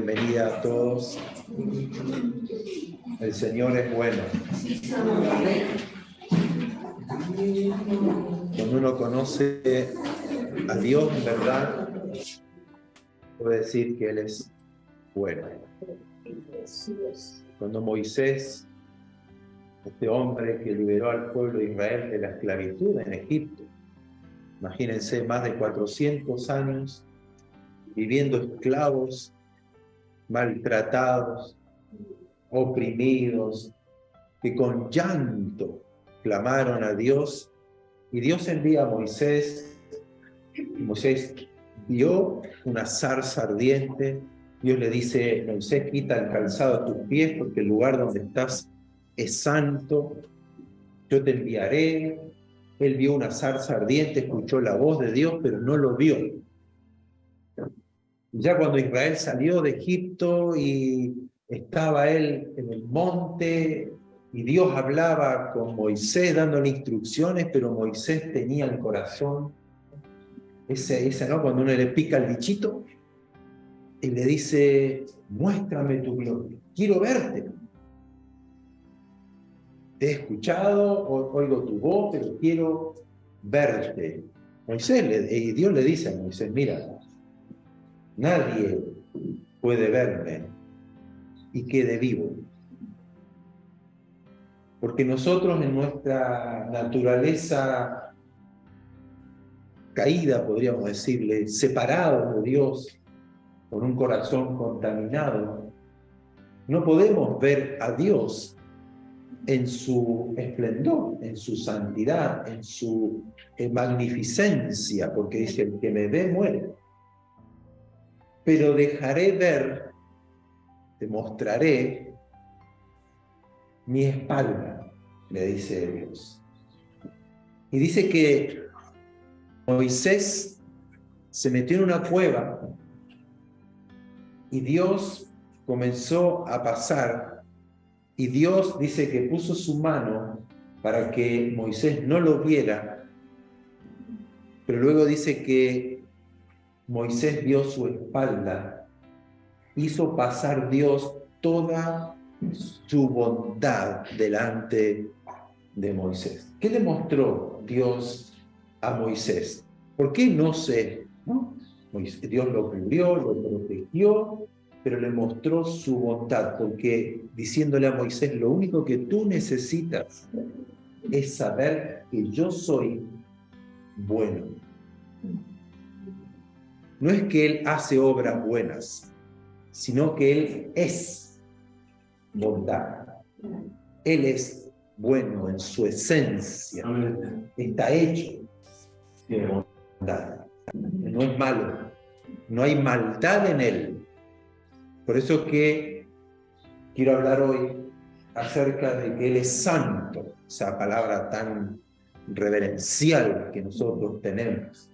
bienvenida a todos. El Señor es bueno. Cuando uno conoce a Dios en verdad, puede decir que Él es bueno. Cuando Moisés, este hombre que liberó al pueblo de Israel de la esclavitud en Egipto, imagínense, más de 400 años viviendo esclavos, maltratados, oprimidos, que con llanto clamaron a Dios, y Dios envía a Moisés. Moisés vio una zarza ardiente. Dios le dice: Moisés, quita el calzado a tus pies porque el lugar donde estás es santo, yo te enviaré. Él vio una zarza ardiente, escuchó la voz de Dios, pero no lo vio. Ya cuando Israel salió de Egipto y estaba él en el monte y Dios hablaba con Moisés dándole instrucciones, pero Moisés tenía el corazón, ¿no? Cuando uno le pica el bichito y le dice: muéstrame tu gloria, quiero verte. Te he escuchado, oigo tu voz, pero quiero verte. Y Dios le dice a Moisés: mira, nadie puede verme y quede vivo. Porque nosotros en nuestra naturaleza caída, podríamos decirle, separados de Dios, con un corazón contaminado, no podemos ver a Dios en su esplendor, en su santidad, en su magnificencia, porque dice: el que me ve muere. Pero dejaré ver, te mostraré mi espalda, le dice Dios. Y dice que Moisés se metió en una cueva y Dios comenzó a pasar, y Dios dice que puso su mano para que Moisés no lo viera, pero luego dice que Moisés vio su espalda. Hizo pasar Dios toda su bondad delante de Moisés. ¿Qué le mostró Dios a Moisés? ¿Por qué? No sé, ¿no? Dios lo cubrió, lo protegió, pero le mostró su bondad, porque diciéndole a Moisés: lo único que tú necesitas es saber que yo soy bueno. No es que Él hace obras buenas, sino que Él es bondad. Él es bueno en su esencia. Está hecho de bondad. No es malo. No hay maldad en Él. Por eso que quiero hablar hoy acerca de que Él es santo, esa palabra tan reverencial que nosotros tenemos.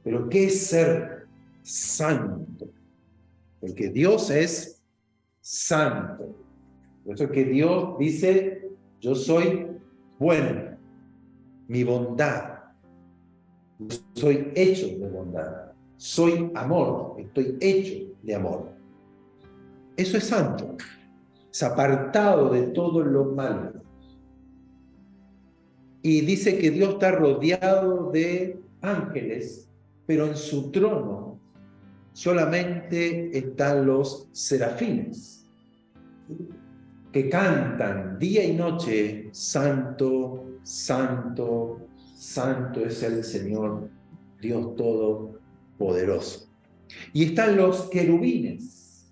Pero ¿qué es ser santo? Porque Dios es santo. Por eso que Dios dice: yo soy bueno, mi bondad, yo soy hecho de bondad, soy amor, estoy hecho de amor. Eso es santo, es apartado de todo lo malo. Y dice que Dios está rodeado de ángeles, pero en su trono solamente están los serafines, que cantan día y noche: santo, santo, santo es el Señor, Dios Todopoderoso. Y están los querubines,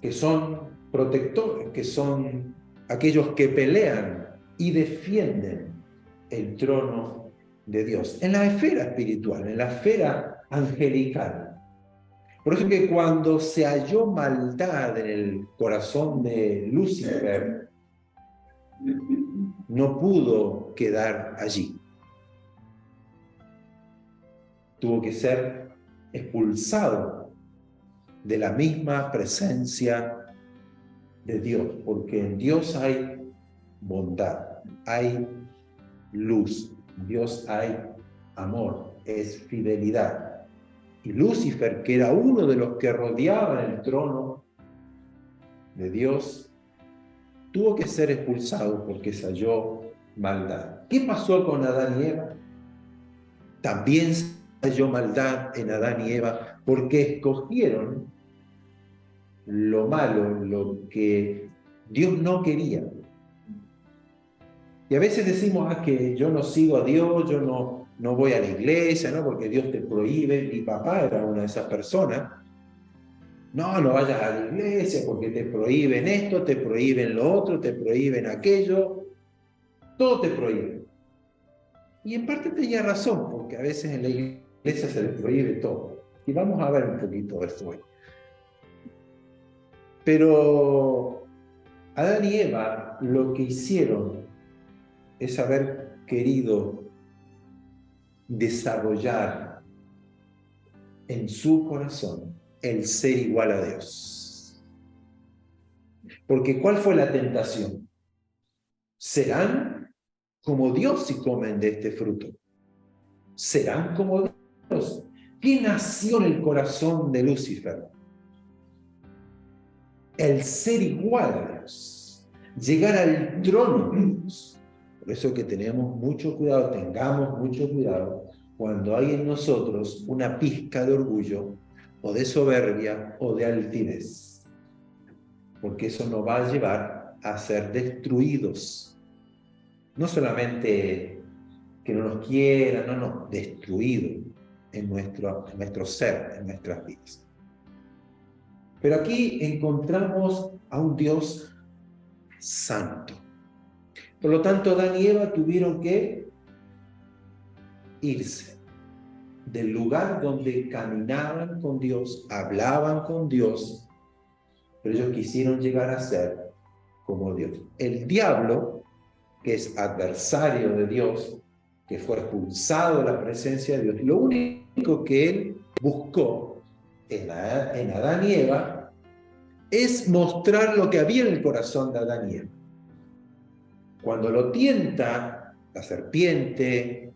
que son protectores, que son aquellos que pelean y defienden el trono de Dios, en la esfera espiritual, en la esfera angelical. Por eso que cuando se halló maldad en el corazón de Lucifer, no pudo quedar allí. Tuvo que ser expulsado de la misma presencia de Dios, porque en Dios hay bondad, hay luz, en Dios hay amor, es fidelidad. Y Lucifer, que era uno de los que rodeaban el trono de Dios, tuvo que ser expulsado porque se halló maldad. ¿Qué pasó con Adán y Eva? También se halló maldad en Adán y Eva porque escogieron lo malo, lo que Dios no quería. Y a veces decimos que yo no sigo a Dios, yo no voy a la iglesia, ¿no? Porque Dios te prohíbe. Mi papá era una de esas personas. No vayas a la iglesia porque te prohíben esto, te prohíben lo otro, te prohíben aquello. Todo te prohíbe. Y en parte tenía razón, porque a veces en la iglesia se les prohíbe todo. Y vamos a ver un poquito de esto hoy. Pero Adán y Eva lo que hicieron es haber querido desarrollar en su corazón el ser igual a Dios. Porque ¿cuál fue la tentación? Serán como Dios si comen de este fruto. Serán como Dios. ¿Qué nació en el corazón de Lucifer? El ser igual a Dios. Llegar al trono de Dios. Por eso que tenemos mucho cuidado, tengamos mucho cuidado cuando hay en nosotros una pizca de orgullo o de soberbia o de altivez. Porque eso nos va a llevar a ser destruidos. No solamente que no nos quieran, no, destruido en nuestro ser, en nuestras vidas. Pero aquí encontramos a un Dios santo. Por lo tanto, Adán y Eva tuvieron que irse del lugar donde caminaban con Dios, hablaban con Dios, pero ellos quisieron llegar a ser como Dios. El diablo, que es adversario de Dios, que fue expulsado de la presencia de Dios, lo único que él buscó en Adán y Eva es mostrar lo que había en el corazón de Adán y Eva. Cuando lo tienta la serpiente,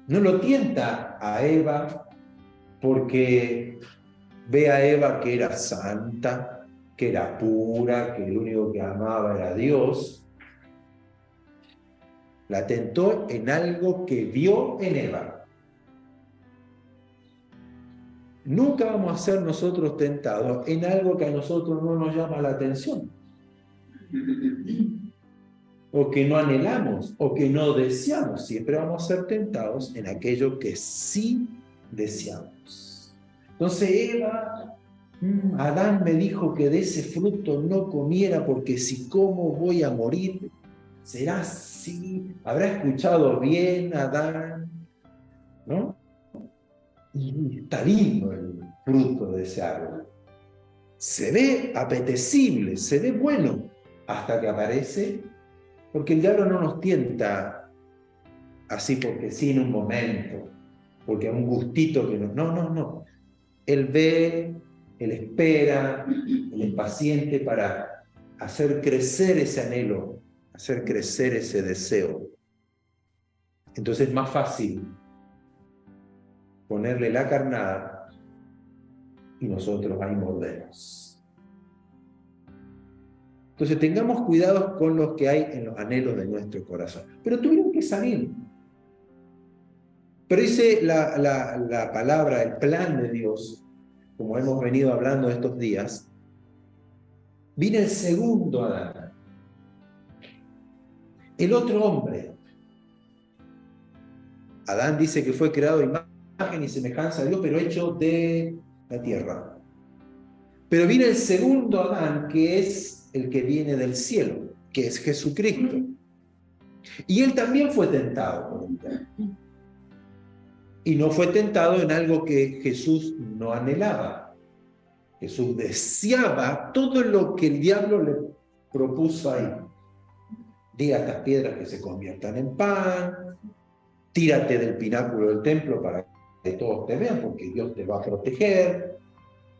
no lo tienta a Eva porque ve a Eva que era santa, que era pura, que el único que amaba era Dios. La tentó en algo que vio en Eva. Nunca vamos a ser nosotros tentados en algo que a nosotros no nos llama la atención, o que no anhelamos, o que no deseamos. Siempre vamos a ser tentados en aquello que sí deseamos. Entonces Eva, Adán me dijo que de ese fruto no comiera porque si como voy a morir. ¿Será así? ¿Habrá escuchado bien Adán? ¿No? Y está lindo el fruto de ese árbol. Se ve apetecible, se ve bueno, hasta que aparece, porque el diablo no nos tienta así porque sí en un momento, porque a un gustito que no. Él ve, él espera, él es paciente para hacer crecer ese anhelo, hacer crecer ese deseo. Entonces es más fácil ponerle la carnada y nosotros ahí mordemos. Entonces tengamos cuidado con los que hay en los anhelos de nuestro corazón. Pero tuvieron que salir. Pero dice la palabra, el plan de Dios, como hemos venido hablando estos días, viene el segundo Adán, el otro hombre. Adán dice que fue creado a imagen y semejanza de Dios, pero hecho de la tierra. Pero viene el segundo Adán, que es el que viene del cielo, que es Jesucristo. Y él también fue tentado por el diablo. Y no fue tentado en algo que Jesús no anhelaba. Jesús deseaba todo lo que el diablo le propuso ahí. Diga a estas piedras que se conviertan en pan, tírate del pináculo del templo para que todos te vean, porque Dios te va a proteger,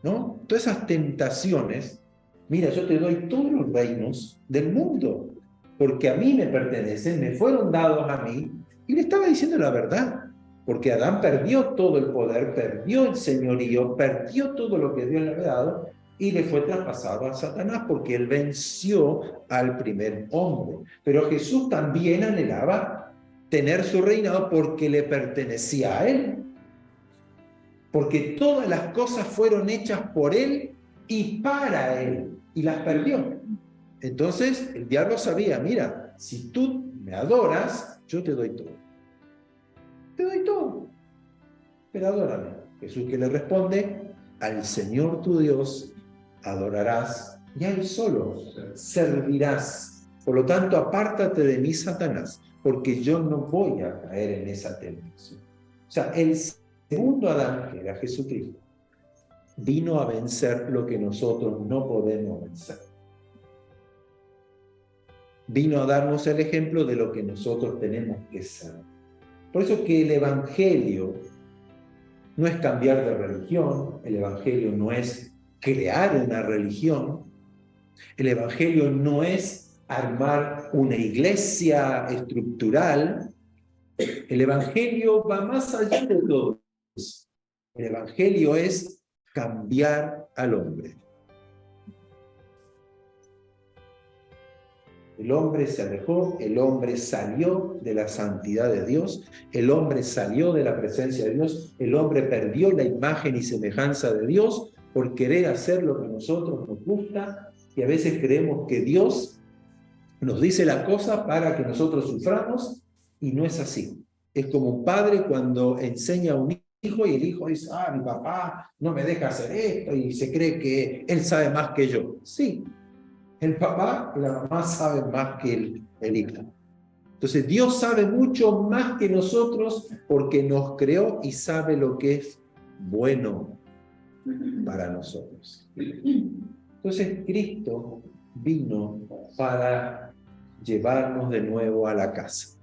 ¿no? Todas esas tentaciones, mira, yo te doy todos los reinos del mundo, porque a mí me pertenecen, me fueron dados a mí, y le estaba diciendo la verdad. porque Adán perdió todo el poder, perdió el señorío, perdió todo lo que Dios le había dado y le fue traspasado a Satanás porque él venció al primer hombre. Pero Jesús también anhelaba tener su reinado porque le pertenecía a él, porque todas las cosas fueron hechas por él y para él, y las perdió. Entonces el diablo sabía, mira, si tú me adoras, yo te doy todo. Te doy todo, pero adórame. Jesús que le responde, al Señor tu Dios adorarás y a Él solo servirás. Por lo tanto, apártate de mí, Satanás, porque yo no voy a caer en esa tentación. O sea, el segundo Adán, que era Jesucristo, vino a vencer lo que nosotros no podemos vencer. Vino a darnos el ejemplo de lo que nosotros tenemos que ser. Por eso que el Evangelio no es cambiar de religión, el Evangelio no es crear una religión, el Evangelio no es armar una iglesia estructural, el Evangelio va más allá de todo eso. El Evangelio es cambiar al hombre. El hombre se alejó, el hombre salió de la santidad de Dios, el hombre salió de la presencia de Dios, el hombre perdió la imagen y semejanza de Dios por querer hacer lo que a nosotros nos gusta, y a veces creemos que Dios nos dice la cosa para que nosotros suframos, y no es así. Es como un padre cuando enseña a un hijo y el hijo dice, mi papá no me deja hacer esto, y se cree que él sabe más que yo. Sí. El papá y la mamá saben más que el hijo. Entonces Dios sabe mucho más que nosotros porque nos creó y sabe lo que es bueno para nosotros. Entonces Cristo vino para llevarnos de nuevo a la casa,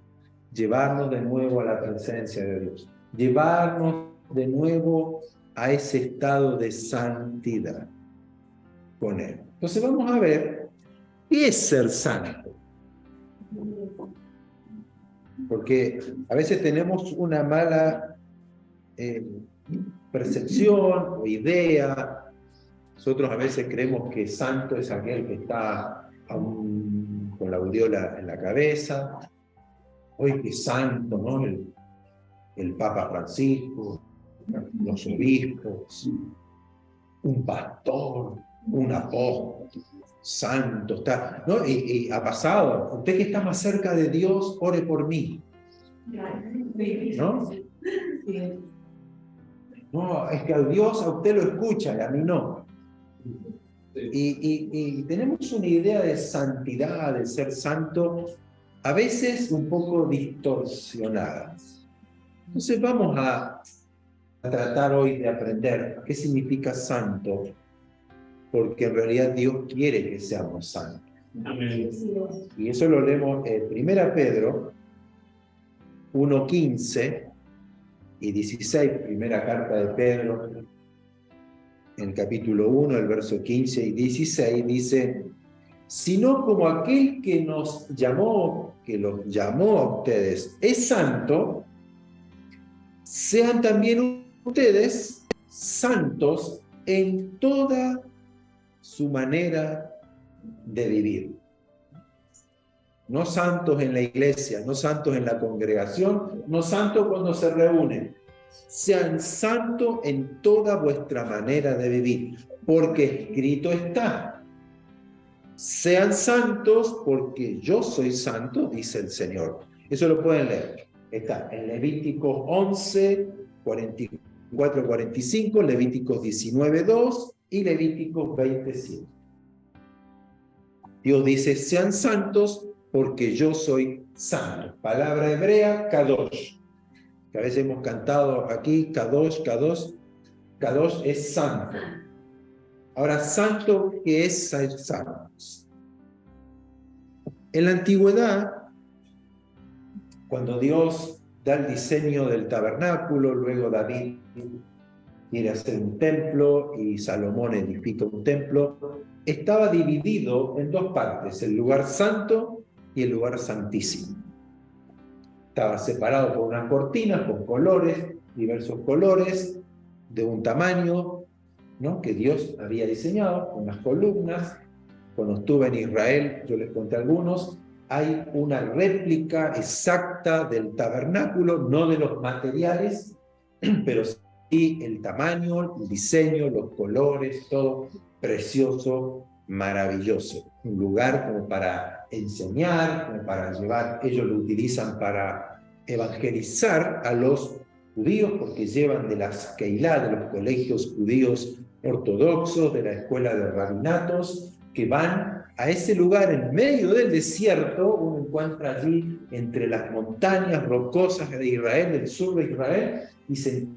llevarnos de nuevo a la presencia de Dios, llevarnos de nuevo a ese estado de santidad con Él. Entonces vamos a ver ¿qué es ser santo? Porque a veces tenemos una mala percepción o idea. Nosotros a veces creemos que santo es aquel que está con la aureola en la cabeza. Hoy que santo, ¿no? El Papa Francisco, los obispos, un pastor, un apóstol. Santo está, ¿no? Y ha pasado, usted que está más cerca de Dios, ore por mí, ¿no? No, es que a Dios a usted lo escucha y a mí no. Y tenemos una idea de santidad, de ser santo, a veces un poco distorsionada. Entonces vamos a tratar hoy de aprender qué significa santo, porque en realidad Dios quiere que seamos santos. Amén. Y eso lo leemos en 1 Pedro 1:15 y 16, primera carta de Pedro, en el capítulo 1, el verso 15 y 16, dice, sino como aquel que nos llamó, que los llamó a ustedes, es santo, sean también ustedes santos en toda su manera de vivir. No santos en la iglesia, no santos en la congregación, no santos cuando se reúnen. Sean santos en toda vuestra manera de vivir, porque escrito está. Sean santos porque yo soy santo, dice el Señor. Eso lo pueden leer. Está en Levíticos 11, 44, 45, Levíticos 19, 2 y Levíticos 27. Dios dice, sean santos porque yo soy santo. Palabra hebrea, kadosh. Que a veces hemos cantado aquí, kadosh, kadosh. Kadosh es santo. Ahora, santo, ¿qué es ser santos? En la antigüedad, cuando Dios da el diseño del tabernáculo, luego David quiere hacer un templo y Salomón edifica un templo, estaba dividido en dos partes, el lugar santo y el lugar santísimo. Estaba separado por unas cortinas con colores, diversos colores, de un tamaño, ¿no?, que Dios había diseñado, con las columnas. Cuando estuve en Israel, yo les conté algunos, hay una réplica exacta del tabernáculo, no de los materiales, pero sí el tamaño, el diseño, los colores, todo precioso, maravilloso. Un lugar como para enseñar, como para llevar. Ellos lo utilizan para evangelizar a los judíos, porque llevan de las Keilah, de los colegios judíos ortodoxos, de la escuela de rabinatos, que van a ese lugar en medio del desierto. Uno encuentra allí entre las montañas rocosas de Israel, del sur de Israel, y se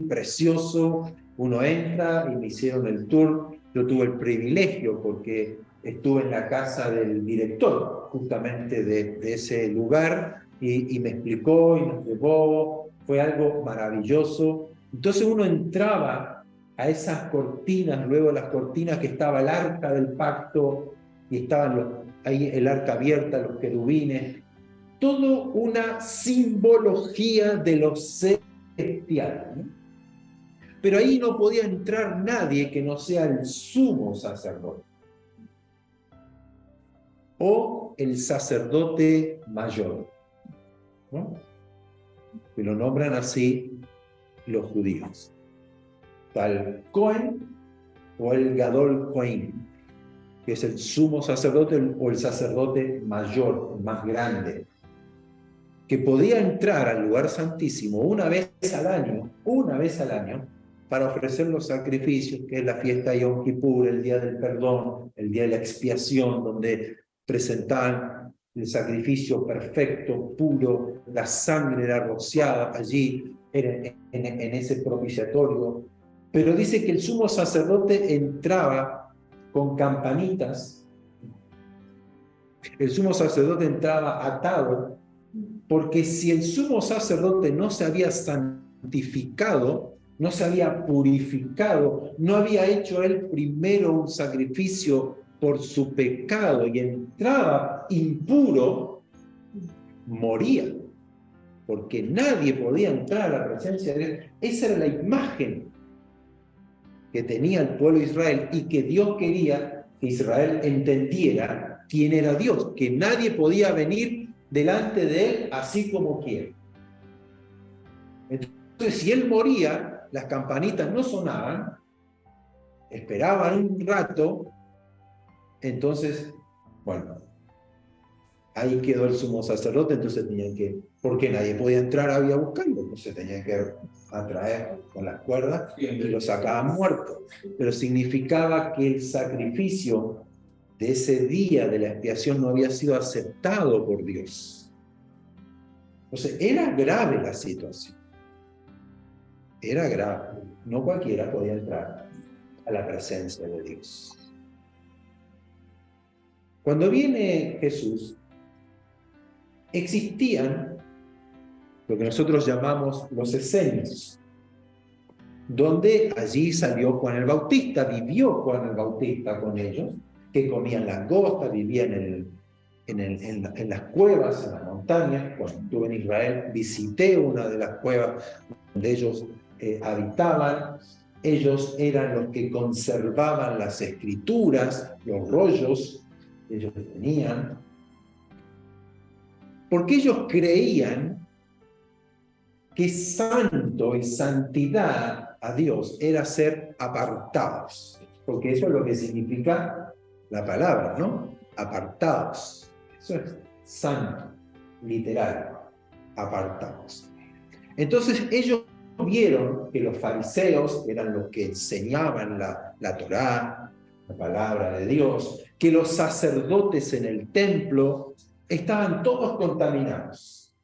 precioso. Uno entra y me hicieron el tour. Yo tuve el privilegio porque estuve en la casa del director justamente de ese lugar y me explicó y nos llevó. Fue algo maravilloso. Entonces uno entraba a esas cortinas, luego las cortinas que estaba el arca del pacto y estaban ahí el arca abierta, los querubines, todo una simbología de lo celestial, ¿no? Pero ahí no podía entrar nadie que no sea el sumo sacerdote o el sacerdote mayor, ¿no?, que lo nombran así los judíos. Tal Cohen o el Gadol Cohen, que es el sumo sacerdote o el sacerdote mayor, el más grande, que podía entrar al lugar santísimo una vez al año, para ofrecer los sacrificios, que es la fiesta de Yom Kippur, el día del perdón, el día de la expiación, donde presentaban el sacrificio perfecto, puro, la sangre era rociada allí en ese propiciatorio. Pero dice que el sumo sacerdote entraba con campanitas, el sumo sacerdote entraba atado, porque si el sumo sacerdote no se había santificado, no se había purificado, no había hecho él primero un sacrificio por su pecado y entraba impuro, moría, porque nadie podía entrar a la presencia de Dios. Esa era la imagen que tenía el pueblo de Israel y que Dios quería que Israel entendiera quién era Dios, que nadie podía venir delante de él así como quiere. Entonces, si él moría, las campanitas no sonaban, esperaban un rato, entonces, bueno, ahí quedó el sumo sacerdote. Entonces tenían que, porque nadie podía entrar a buscarlo, entonces tenían que atraer con las cuerdas y lo sacaban muerto. Pero significaba que el sacrificio de ese día de la expiación no había sido aceptado por Dios. Entonces era grave la situación. Era grave. No cualquiera podía entrar a la presencia de Dios. Cuando viene Jesús, existían lo que nosotros llamamos los esenios, donde allí salió Juan el Bautista, vivió Juan el Bautista con ellos, que comían langosta, vivían en las cuevas, en las montañas. Cuando estuve en Israel, visité una de las cuevas donde ellos habitaban. Ellos eran los que conservaban las escrituras, los rollos que ellos tenían, porque ellos creían que santo y santidad a Dios era ser apartados, porque eso es lo que significa la palabra, ¿no? Apartados. Eso es santo, literal, apartados. Entonces ellos vieron que los fariseos, que eran los que enseñaban la Torá, la palabra de Dios, que los sacerdotes en el templo estaban todos contaminados.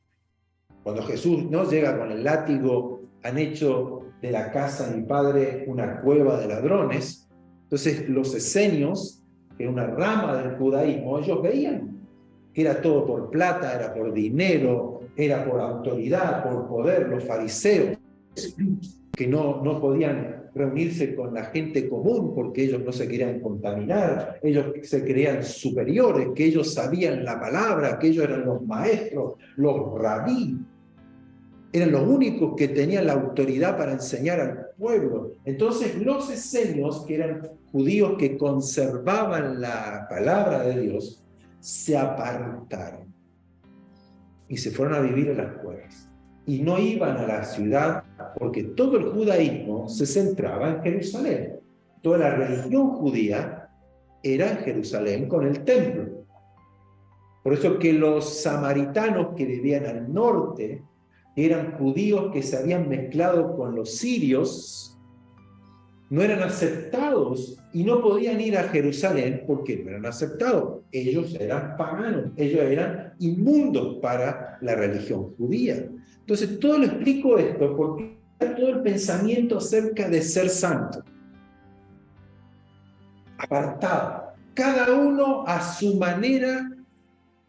Cuando Jesús no llega con el látigo, han hecho de la casa de mi padre una cueva de ladrones. Entonces los esenios, que era una rama del judaísmo, ellos veían que era todo por plata, era por dinero, era por autoridad, por poder. Los fariseos, que no podían reunirse con la gente común porque ellos no se querían contaminar, ellos se creían superiores, que ellos sabían la palabra, que ellos eran los maestros, los rabí. Eran los únicos que tenían la autoridad para enseñar al pueblo. Entonces los esenios, que eran judíos que conservaban la palabra de Dios, se apartaron y se fueron a vivir en las cuevas. Y no iban a la ciudad porque todo el judaísmo se centraba en Jerusalén. Toda la religión judía era en Jerusalén con el templo. Por eso que los samaritanos que vivían al norte eran judíos que se habían mezclado con los sirios, no eran aceptados y no podían ir a Jerusalén porque no eran aceptados. Ellos eran paganos, ellos eran inmundos para la religión judía. Entonces, todo lo explico esto porque todo el pensamiento acerca de ser santo, apartado, cada uno a su manera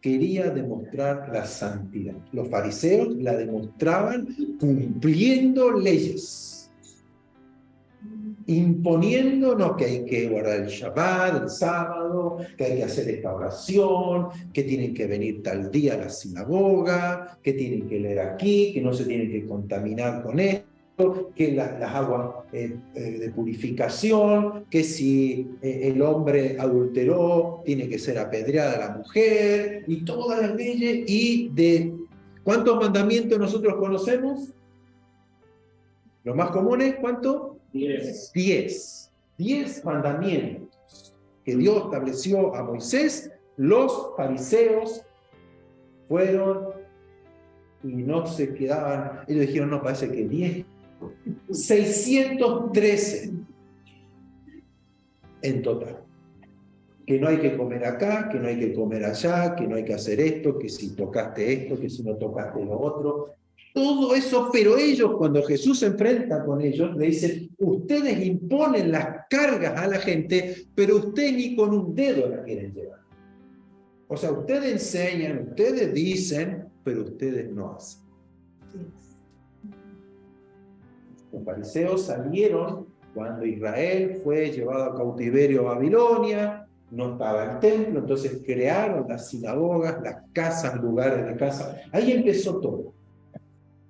quería demostrar la santidad. Los fariseos la demostraban cumpliendo leyes, imponiéndonos que hay que guardar el Shabbat, el sábado, que hay que hacer esta oración, que tienen que venir tal día a la sinagoga, que tienen que leer aquí, que no se tienen que contaminar con esto, que las aguas de purificación, que si el hombre adulteró, tiene que ser apedreada la mujer, y todas las leyes. ¿Y de cuántos mandamientos nosotros conocemos? Los más comunes, ¿cuántos? 10. 10 mandamientos que Dios estableció a Moisés. Los fariseos fueron y no se quedaban. Ellos dijeron, no, parece que 10. 613 en total. Que no hay que comer acá, que no hay que comer allá, que no hay que hacer esto, que si tocaste esto, que si no tocaste lo otro. Todo eso, pero ellos, cuando Jesús se enfrenta con ellos, le dicen, ustedes imponen las cargas a la gente, pero ustedes ni con un dedo la quieren llevar. O sea, ustedes enseñan, ustedes dicen, pero ustedes no hacen. Los fariseos salieron cuando Israel fue llevado a cautiverio a Babilonia, no estaba el templo, entonces crearon las sinagogas, las casas, lugares de casa. Ahí empezó todo.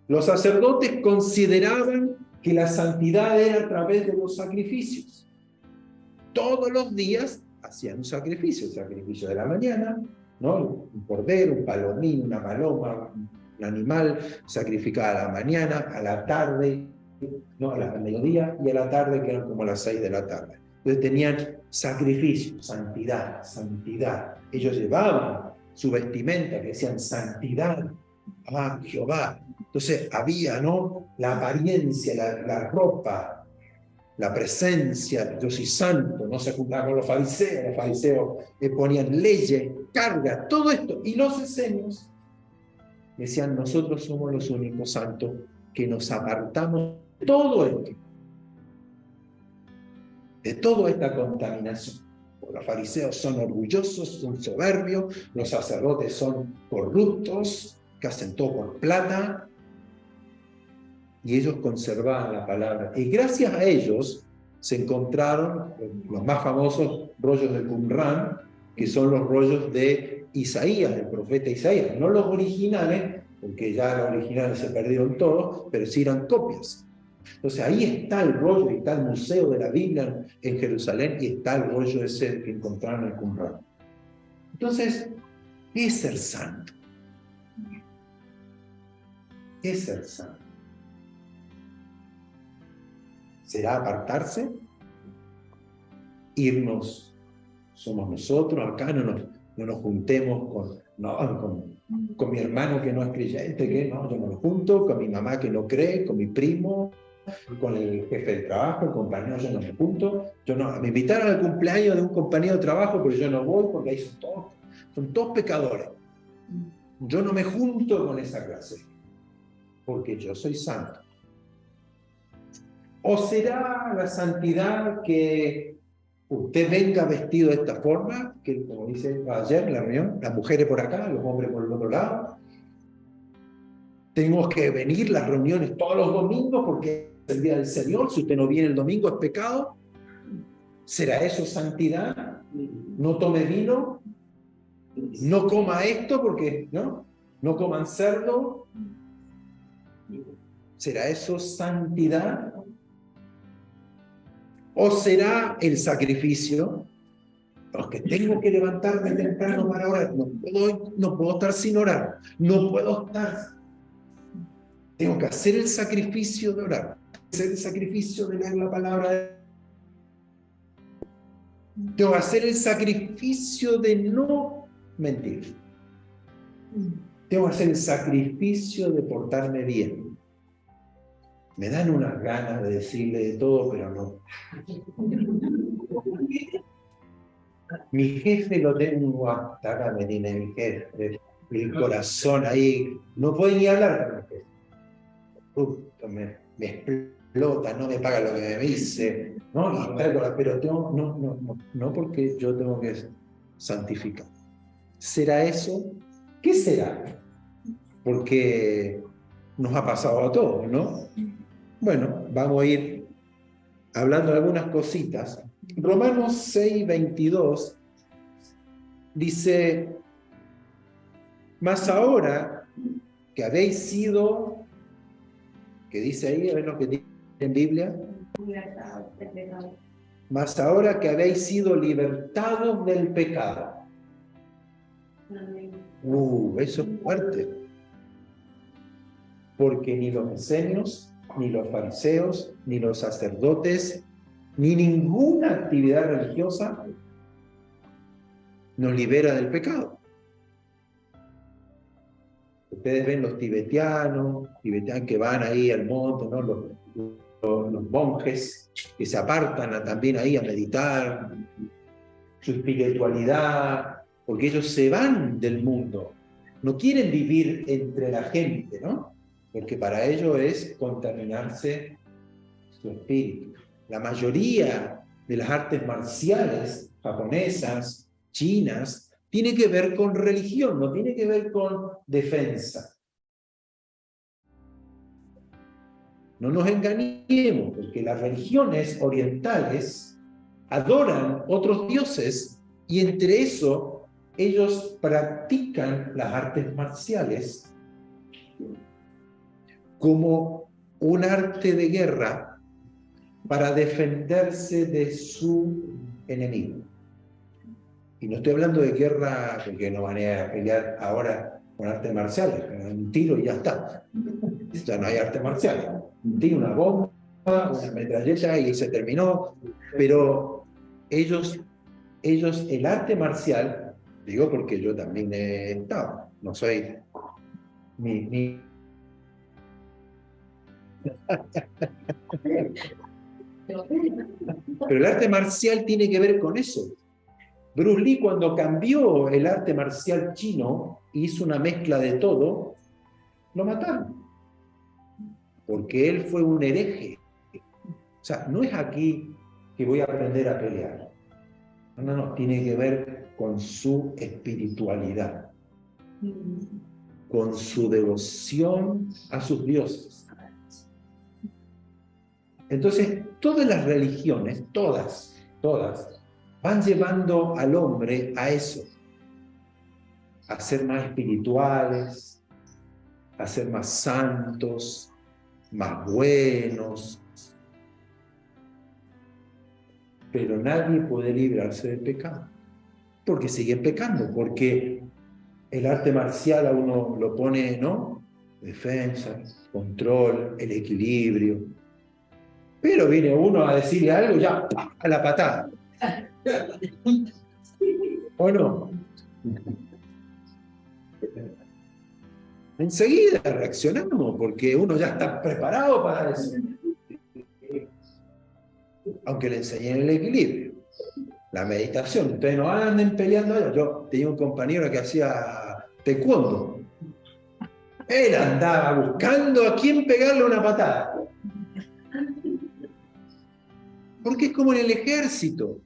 Los sacerdotes consideraban que la santidad era a través de los sacrificios. Todos los días hacían un sacrificio, el sacrificio de la mañana, ¿no? Un cordero, un palomín, una paloma, un animal sacrificado a la mañana, a la tarde, no, al mediodía y a la tarde, que eran como las 6 de la tarde. Entonces tenían sacrificio, santidad, santidad. Ellos llevaban su vestimenta que decían santidad a Jehová. Entonces había, ¿no?, la apariencia, la ropa, la presencia, yo soy santo, no se juntaba con los fariseos ponían leyes, cargas, todo esto. Y los esenios decían, nosotros somos los únicos santos que nos apartamos de todo esto, de toda esta contaminación. Los fariseos son orgullosos, son soberbios, los sacerdotes son corruptos, que hacen todo por plata, y ellos conservaban la palabra. Y gracias a ellos se encontraron los más famosos rollos de Qumran, que son los rollos de Isaías, del profeta Isaías. No los originales, porque ya los originales se perdieron todos, pero sí eran copias. Entonces ahí está el rollo, y está el Museo de la Biblia en Jerusalén, y está el rollo ese que encontraron en Qumran. Entonces, ¿qué es ser santo? ¿Qué es ser santo? ¿Será apartarse? Irnos, somos nosotros, acá no nos juntemos con mi hermano que no es creyente, que no, yo no me junto, con mi mamá que no cree, con mi primo, con el jefe del trabajo, el compañero, yo no me junto. Me invitaron al cumpleaños de un compañero de trabajo, pero yo no voy porque ahí son todos pecadores. Yo no me junto con esa clase, porque yo soy santo. ¿O será la santidad que usted venga vestido de esta forma, que como dice ayer en la reunión, las mujeres por acá, los hombres por el otro lado? Tenemos que venir las reuniones todos los domingos porque el día del Señor, si usted no viene el domingo es pecado. ¿Será eso santidad? No tome vino, no coma esto porque, ¿no? No coman cerdo. ¿Será eso santidad? ¿O será el sacrificio? Porque tengo que levantarme temprano para orar. No puedo estar sin orar. No puedo estar. Tengo que hacer el sacrificio de orar. Hacer el sacrificio de leer la palabra de Dios. Tengo que hacer el sacrificio de no mentir. Tengo que hacer el sacrificio de portarme bien. Me dan unas ganas de decirle de todo, pero no. Mi jefe lo tengo hasta acá, me tiene mi jefe. El corazón ahí. No puede ni hablar con mi jefe. Justo me explota, no me paga lo que me dice. ¿No? Pero no porque yo tengo que santificar. ¿Será eso? ¿Qué será? Porque nos ha pasado a todos, ¿no? Bueno, vamos a ir hablando de algunas cositas. Romanos 6:22 dice: mas ahora que habéis sido, ¿qué dice ahí? A ver lo que dice en Biblia. Mas ahora que habéis sido libertados del pecado. Eso es fuerte. Porque ni los esenios, ni los fariseos, ni los sacerdotes, ni ninguna actividad religiosa nos libera del pecado. Ustedes ven los tibetanos que van ahí al monte, ¿no? Los monjes que se apartan también ahí a meditar, su espiritualidad, porque ellos se van del mundo, no quieren vivir entre la gente, ¿no? Porque para ellos es contaminarse su espíritu. La mayoría de las artes marciales japonesas, chinas, tiene que ver con religión, no tiene que ver con defensa. No nos engañemos, porque las religiones orientales adoran otros dioses y entre eso ellos practican las artes marciales como un arte de guerra para defenderse de su enemigo. Y no estoy hablando de guerra porque no van a pelear ahora con artes marciales, un tiro y ya está. Ya no hay artes marciales. Un tiro, una bomba, una metralleta y se terminó. Pero ellos, el arte marcial, digo porque yo también he estado, no soy ni pero el arte marcial tiene que ver con eso. Bruce Lee, cuando cambió el arte marcial chino, hizo una mezcla de todo, lo mataron. Porque él fue un hereje. O sea, no es aquí que voy a aprender a pelear. No, tiene que ver con su espiritualidad, con su devoción a sus dioses. Entonces, todas las religiones, todas, van llevando al hombre a eso, a ser más espirituales, a ser más santos, más buenos. Pero nadie puede librarse del pecado, porque siguen pecando, porque el arte marcial a uno lo pone, ¿no? Defensa, control, el equilibrio. Pero viene uno a decirle algo, ya, a la patada. ¿O no? Enseguida reaccionamos, porque uno ya está preparado para eso. Aunque le enseñen el equilibrio. La meditación, ustedes no anden peleando. Yo tenía un compañero que hacía taekwondo. Él andaba buscando a quién pegarle una patada. Porque es como en el ejército.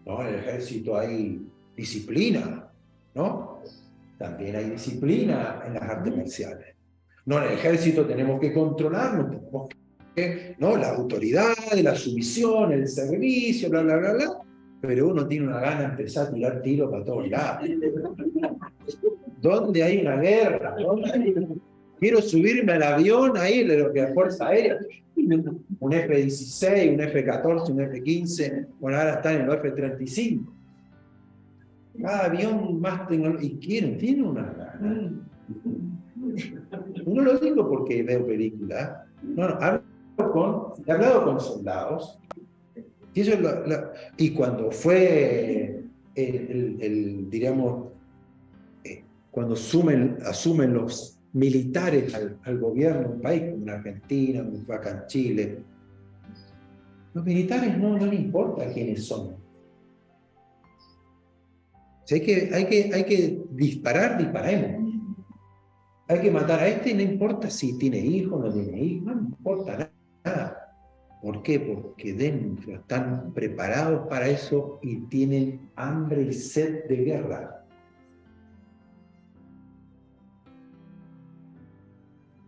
No, en el ejército hay disciplina, ¿no? También hay disciplina en las artes marciales. No, en el ejército tenemos que controlarnos, tenemos que, ¿no? La autoridad, la sumisión, el servicio, bla, bla, bla, bla. Pero uno tiene una gana de empezar a tirar tiros para todos lados. ¿Dónde hay una guerra? Quiero subirme al avión ahí de lo que la Fuerza Aérea. Un F-16, un F-14, un F-15. Bueno, ahora están en los F-35. Cada avión más tecnológico. ¿Y quién tiene una gana? No lo digo porque veo películas. No, he hablado con soldados. Y, y cuando fue, diríamos, cuando asumen los militares al gobierno de un país, como en Argentina, como fue acá en Chile, los militares no les importa quiénes son. Si hay que disparar, disparemos. Hay que matar a este, no importa si tiene hijos o no tiene hijos, no importa nada. ¿Por qué? Porque dentro están preparados para eso y tienen hambre y sed de guerra.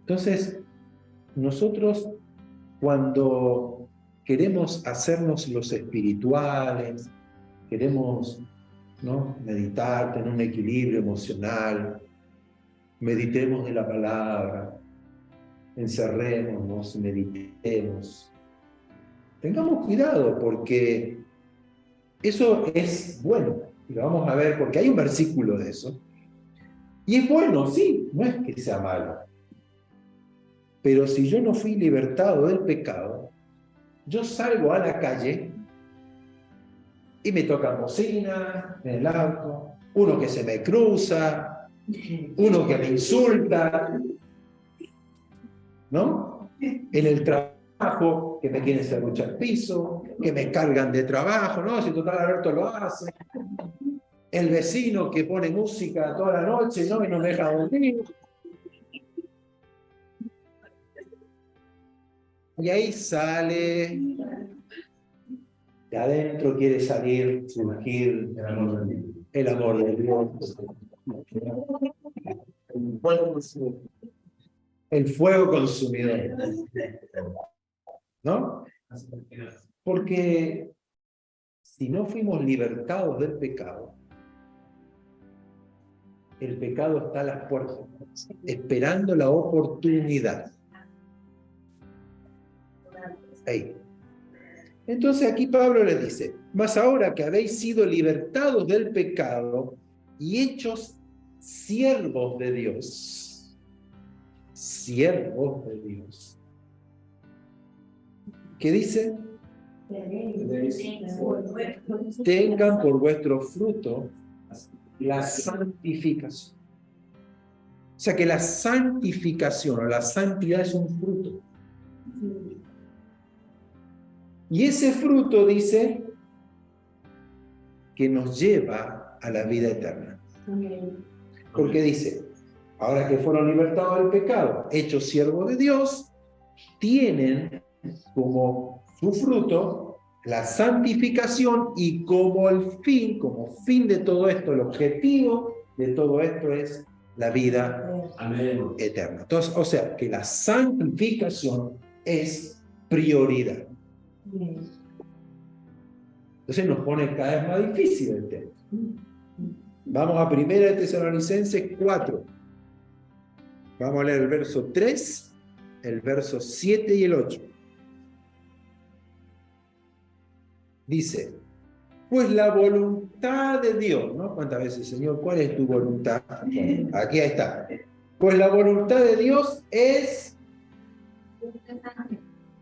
Entonces, nosotros cuando queremos hacernos los espirituales, queremos, ¿no?, meditar, tener un equilibrio emocional, meditemos de la palabra, encerrémonos, meditemos. Tengamos cuidado porque eso es bueno. Y lo vamos a ver porque hay un versículo de eso. Y es bueno, sí, no es que sea malo. Pero si yo no fui libertado del pecado, yo salgo a la calle y me tocan bocina en el auto, uno que se me cruza, uno que me insulta, ¿no? En el trabajo, que me quieren serruchar el piso, que me cargan de trabajo, ¿no? Si total Alberto lo hace. El vecino que pone música toda la noche, ¿no? Y no me deja dormir. Y ahí sale, de adentro quiere salir, surgir el amor de Dios. El fuego consumidor. ¿No? Porque si no fuimos libertados del pecado, el pecado está a las puertas, esperando la oportunidad. Ahí. Entonces aquí Pablo les dice, mas ahora que habéis sido libertados del pecado y hechos siervos de Dios, siervos de Dios. ¿Qué dice? Tengan por vuestro fruto la santificación. O sea que la santificación o la santidad es un fruto. Y ese fruto dice que nos lleva a la vida eterna. Porque dice, ahora que fueron libertados del pecado, hechos siervos de Dios, tienen como su fruto la santificación y como fin de todo esto, el objetivo de todo esto es la vida eterna. Entonces, o sea, que la santificación es prioridad. Entonces nos pone cada vez más difícil el tema. Vamos a 1 Tesalonicenses 4. Vamos a leer el verso 3, el verso 7 y el 8. Dice, pues la voluntad de Dios, ¿no? ¿Cuántas veces, Señor, cuál es tu voluntad? Aquí está. Pues la voluntad de Dios es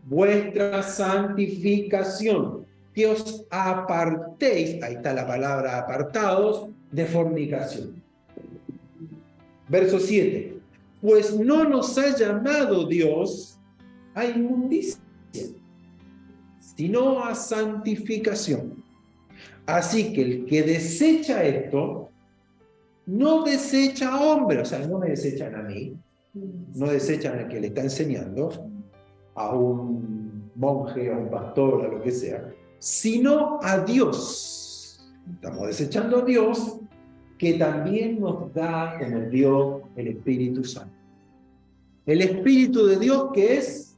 vuestra santificación. Que os apartéis, ahí está la palabra apartados, de fornicación. Verso 7. Pues no nos ha llamado Dios a inmundicia, sino a santificación. Así que el que desecha esto, no desecha a hombre, o sea, no me desechan a mí, no desechan al que le está enseñando, a un monje, a un pastor, a lo que sea, sino a Dios. Estamos desechando a Dios, que también nos da, como dio el Espíritu Santo. El Espíritu de Dios que es.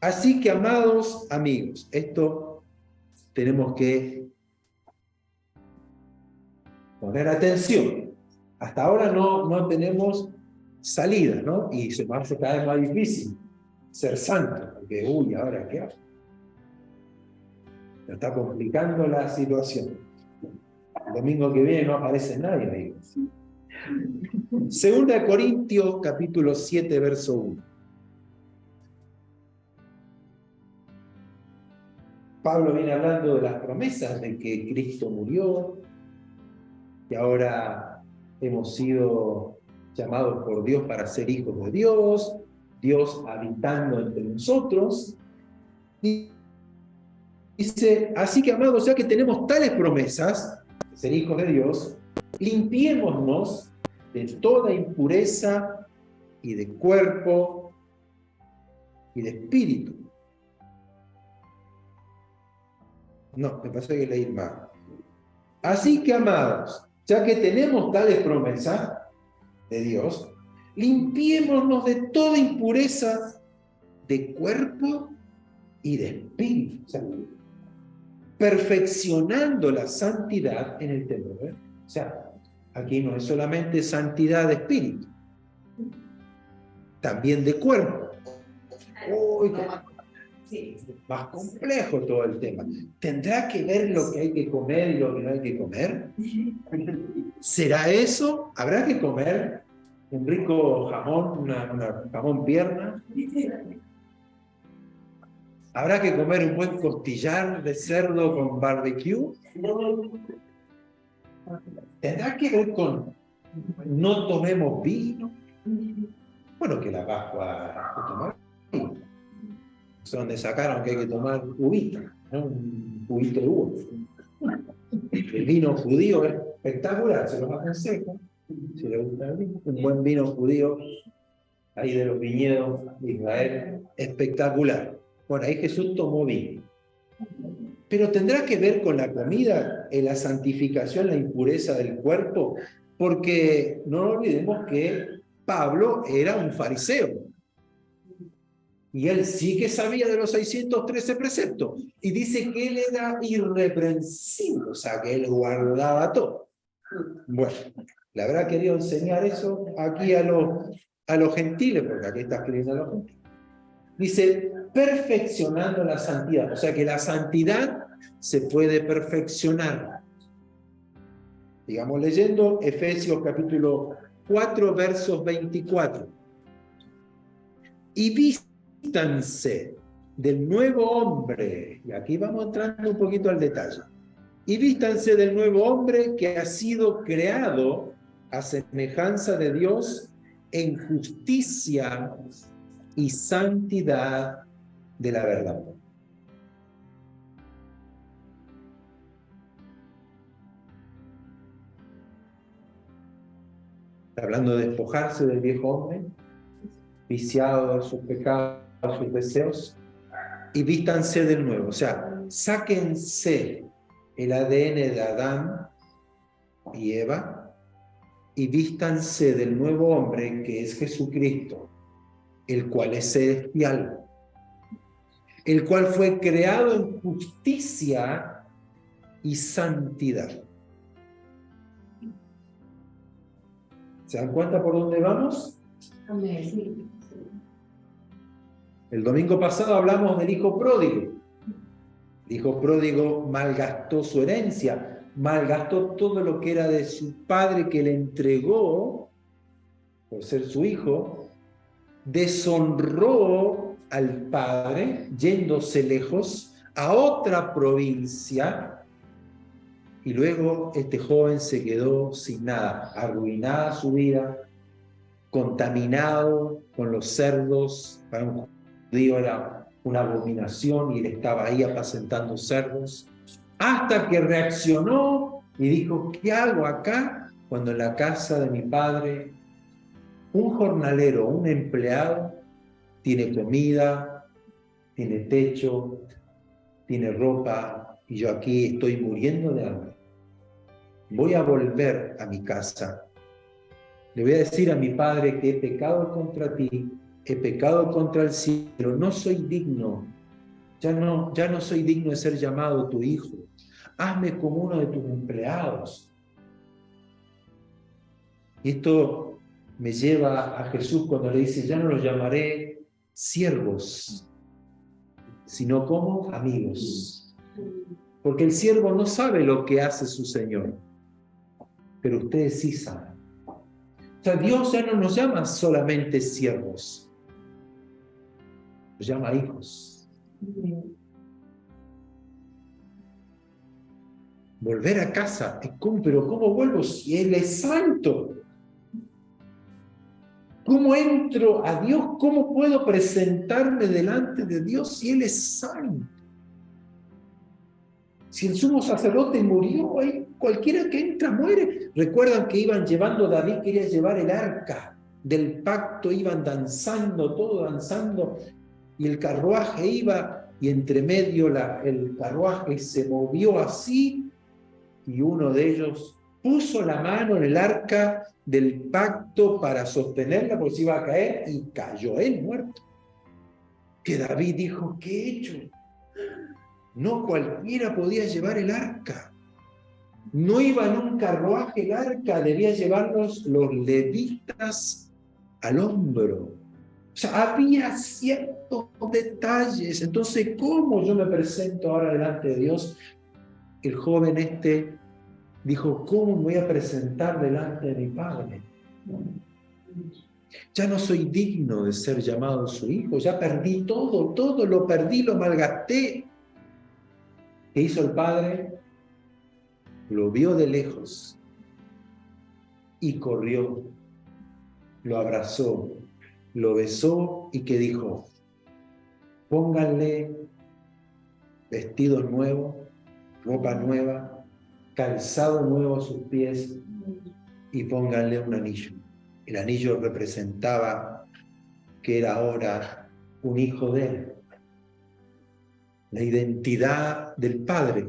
Así que, amados amigos, esto tenemos que poner atención. Hasta ahora no tenemos salida, ¿no? Y se me hace cada vez más difícil ser santo, porque, ¿ahora qué hago? Me está complicando la situación. El domingo que viene no aparece nadie, amigos. Segunda de Corintios, capítulo 7, verso 1. Pablo viene hablando de las promesas de que Cristo murió, que ahora hemos sido llamados por Dios para ser hijos de Dios, Dios habitando entre nosotros. Y dice, así que, amados, ya que tenemos tales promesas, de ser hijos de Dios, limpiémonos de toda impureza y de cuerpo y de espíritu. No, me pasó que leí mal. Así que, amados, ya que tenemos tales promesas de Dios, limpiémonos de toda impureza de cuerpo y de espíritu. O sea, perfeccionando la santidad en el temor. O sea, aquí no es solamente santidad de espíritu, también de cuerpo. Uy, más complejo todo el tema. ¿Tendrá que ver lo que hay que comer y lo que no hay que comer? ¿Será eso? ¿Habrá que comer un rico jamón, una jamón pierna? ¿Habrá que comer un buen costillar de cerdo con barbecue? ¿Tendrá que ver con no tomemos vino? Bueno, que la Pascua hay que tomar vino. Es donde sacaron que hay que tomar uvita, ¿no? Un juguito de uva. El vino judío es espectacular, se los aconsejo. Si le gusta el vino, un buen vino judío, ahí de los viñedos de Israel, espectacular. Bueno, ahí Jesús tomó vino. Pero tendrá que ver con la comida, en la santificación, la impureza del cuerpo, porque no olvidemos que Pablo era un fariseo. Y él sí que sabía de los 613 preceptos. Y dice que él era irreprensible, o sea, que él guardaba todo. Bueno, le habrá querido enseñar eso aquí a los gentiles, porque aquí está escribiendo a los gentiles. Dice, perfeccionando la santidad. O sea que la santidad se puede perfeccionar. Digamos, leyendo Efesios capítulo 4, versos 24. Y vístanse del nuevo hombre. Y aquí vamos entrando un poquito al detalle. Y vístanse del nuevo hombre que ha sido creado a semejanza de Dios en justicia y santidad de la verdad. Está hablando de despojarse del viejo hombre, viciado de sus pecados, sus deseos, y vístanse del nuevo. O sea, sáquense el ADN de Adán y Eva y vístanse del nuevo hombre que es Jesucristo, el cual es celestial, el cual fue creado en justicia y santidad. ¿Se dan cuenta por dónde vamos? Amén. El domingo pasado hablamos del hijo pródigo. El hijo pródigo malgastó su herencia, malgastó todo lo que era de su padre que le entregó por ser su hijo, deshonró al padre yéndose lejos a otra provincia y luego este joven se quedó sin nada, arruinada su vida, contaminado con los cerdos. Para un judío era una abominación y él estaba ahí apacentando cerdos, hasta que reaccionó y dijo, ¿qué hago acá cuando en la casa de mi padre un jornalero, un empleado, tiene comida, tiene techo, tiene ropa, y yo aquí estoy muriendo de hambre? Voy a volver a mi casa Le voy a decir a mi padre que he pecado contra ti, he pecado contra el cielo, no soy digno, ya no soy digno de ser llamado tu hijo. Hazme como uno de tus empleados. Y esto me lleva a Jesús cuando le dice, ya no los llamaré siervos, sino como amigos. Porque el siervo no sabe lo que hace su Señor, pero ustedes sí saben. O sea, Dios ya no nos llama solamente siervos, nos llama hijos. Volver a casa, pero ¿cómo vuelvo si Él es santo? ¿Cómo entro a Dios? ¿Cómo puedo presentarme delante de Dios si Él es santo? Si el sumo sacerdote murió, ahí cualquiera que entra muere. Recuerdan que iban llevando, David quería llevar el arca del pacto, iban danzando, todo danzando, y el carruaje iba, y entre medio el carruaje se movió así, y uno de ellos puso la mano en el arca del pacto para sostenerla, porque se iba a caer, y cayó él muerto. Que David dijo, ¿qué he hecho? No cualquiera podía llevar el arca. No iba en un carruaje el arca, debía llevarlos los levitas al hombro. O sea, había ciertos detalles. Entonces, ¿cómo yo me presento ahora delante de Dios? El joven dijo, ¿cómo me voy a presentar delante de mi padre? Ya no soy digno de ser llamado su hijo, ya perdí todo lo perdí, lo malgasté. ¿Qué hizo el padre? Lo vio de lejos y corrió, lo abrazó, lo besó y ¿qué dijo? Pónganle vestidos nuevos, ropa nueva, calzado nuevo a sus pies y pónganle un anillo. El anillo representaba que era ahora un hijo de él. La identidad del padre.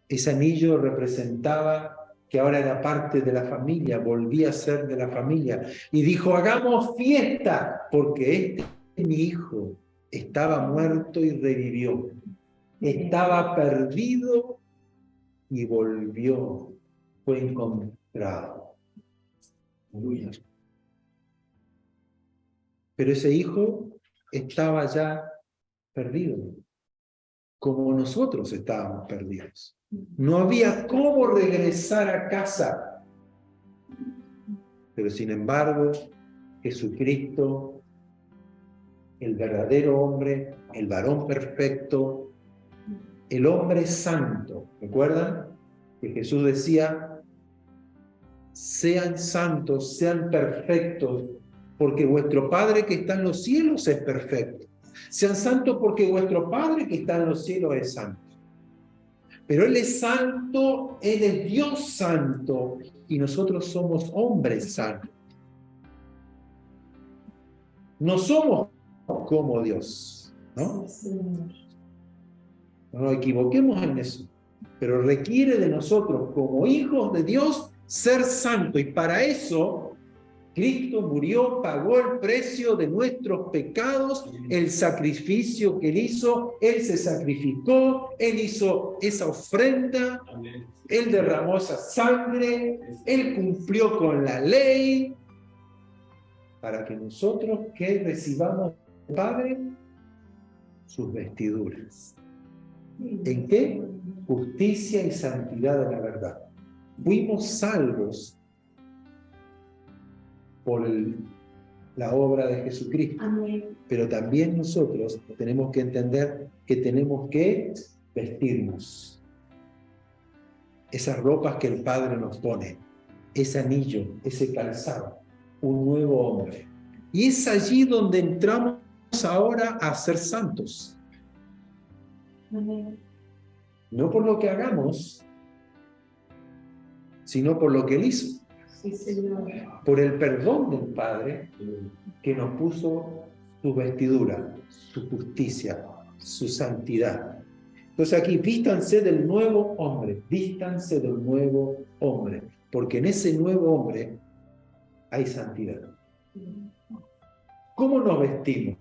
Ese anillo representaba que ahora era parte de la familia, volvía a ser de la familia. Y dijo, hagamos fiesta, porque este es mi hijo. Estaba muerto y revivió. Estaba perdido y volvió. Fue encontrado. Aleluya. Pero ese hijo estaba ya perdido, como nosotros estábamos perdidos. No había cómo regresar a casa. Pero sin embargo, Jesucristo, el verdadero hombre, el varón perfecto, el hombre santo. ¿Recuerdan? Que Jesús decía, sean santos, sean perfectos, porque vuestro Padre que está en los cielos es perfecto. Sean santos porque vuestro Padre que está en los cielos es santo. Pero Él es santo, Él es Dios santo, y nosotros somos hombres santos. No somos como Dios, ¿no? No nos equivoquemos en eso, pero requiere de nosotros, como hijos de Dios, ser santo, y para eso Cristo murió, pagó el precio de nuestros pecados, el sacrificio que Él hizo, Él se sacrificó, Él hizo esa ofrenda, Él derramó esa sangre, Él cumplió con la ley, para que nosotros que recibamos del Padre sus vestiduras. ¿En qué? Justicia y santidad de la verdad. Fuimos salvos por la obra de Jesucristo. Amén. Pero también nosotros tenemos que entender que tenemos que vestirnos. Esas ropas que el Padre nos pone, ese anillo, ese calzado, un nuevo hombre. Y es allí donde entramos ahora a ser santos. Amén. No por lo que hagamos, sino por lo que Él hizo. Sí, Señor. Por el perdón del Padre que nos puso su vestidura, su justicia, su santidad. Entonces aquí, vístanse del nuevo hombre, vístanse del nuevo hombre. porque en ese nuevo hombre hay santidad. ¿Cómo nos vestimos?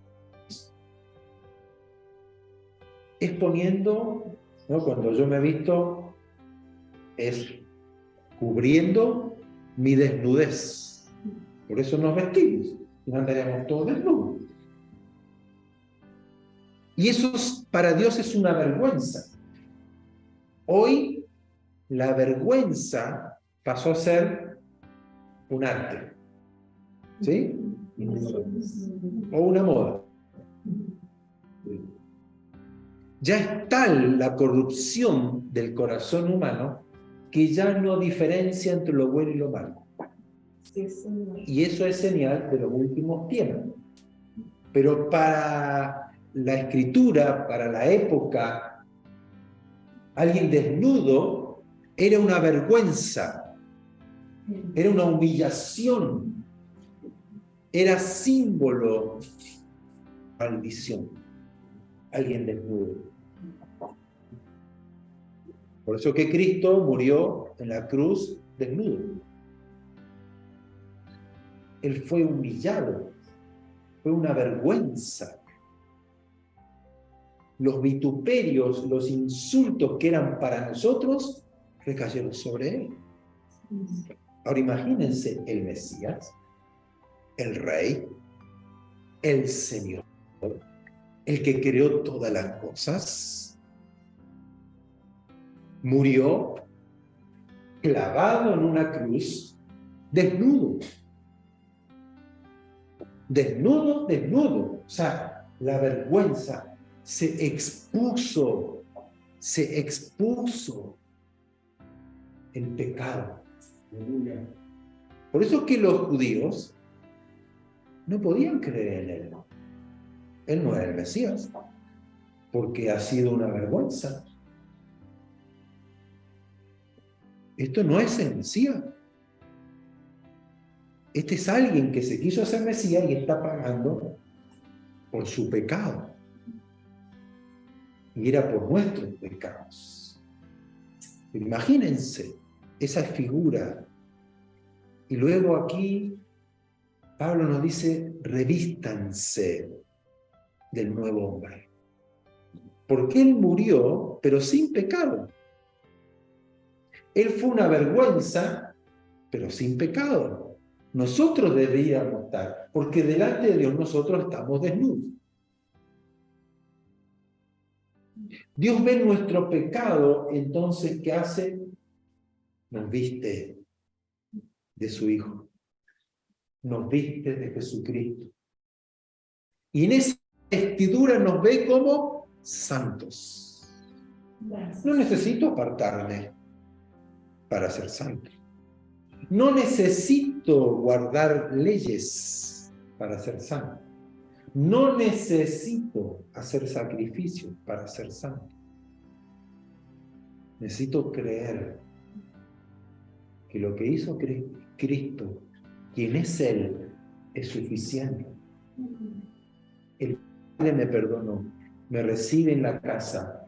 Es poniendo, ¿no? Cuando yo me visto, es cubriendo mi desnudez. Por eso nos vestimos, no andaríamos todos desnudos. Y eso para Dios es una vergüenza. Hoy la vergüenza pasó a ser un arte, ¿sí? O una moda. Ya es tal la corrupción del corazón humano que ya no diferencia entre lo bueno y lo malo. Y eso es señal de los últimos tiempos. Pero para la escritura, para la época, alguien desnudo era una vergüenza, era una humillación, era símbolo de maldición. Alguien desnudo. Por eso que Cristo murió en la cruz desnudo. Él fue humillado, fue una vergüenza. Los vituperios, los insultos que eran para nosotros, recayeron sobre él. Ahora imagínense el Mesías, el Rey, el Señor, el que creó todas las cosas, murió clavado en una cruz, desnudo. Desnudo, desnudo. O sea, la vergüenza se expuso el pecado. Por eso que los judíos no podían creer en él. Él no era el Mesías, porque ha sido una vergüenza. Esto no es el Mesías. Este es alguien que se quiso hacer Mesías y está pagando por su pecado. Y era por nuestros pecados. Pero imagínense esa figura. Y luego aquí Pablo nos dice, revístanse del nuevo hombre. Porque él murió, pero sin pecado. Él fue una vergüenza, pero sin pecado. Nosotros deberíamos estar, porque delante de Dios nosotros estamos desnudos. Dios ve nuestro pecado, entonces, ¿qué hace? Nos viste de su Hijo. Nos viste de Jesucristo. Y en esa vestidura nos ve como santos. No necesito apartarme para ser santo. No necesito guardar leyes para ser santo. No necesito hacer sacrificios para ser santo. Necesito creer que lo que hizo Cristo, quien es Él, es suficiente. El Padre me perdonó, me recibe en la casa,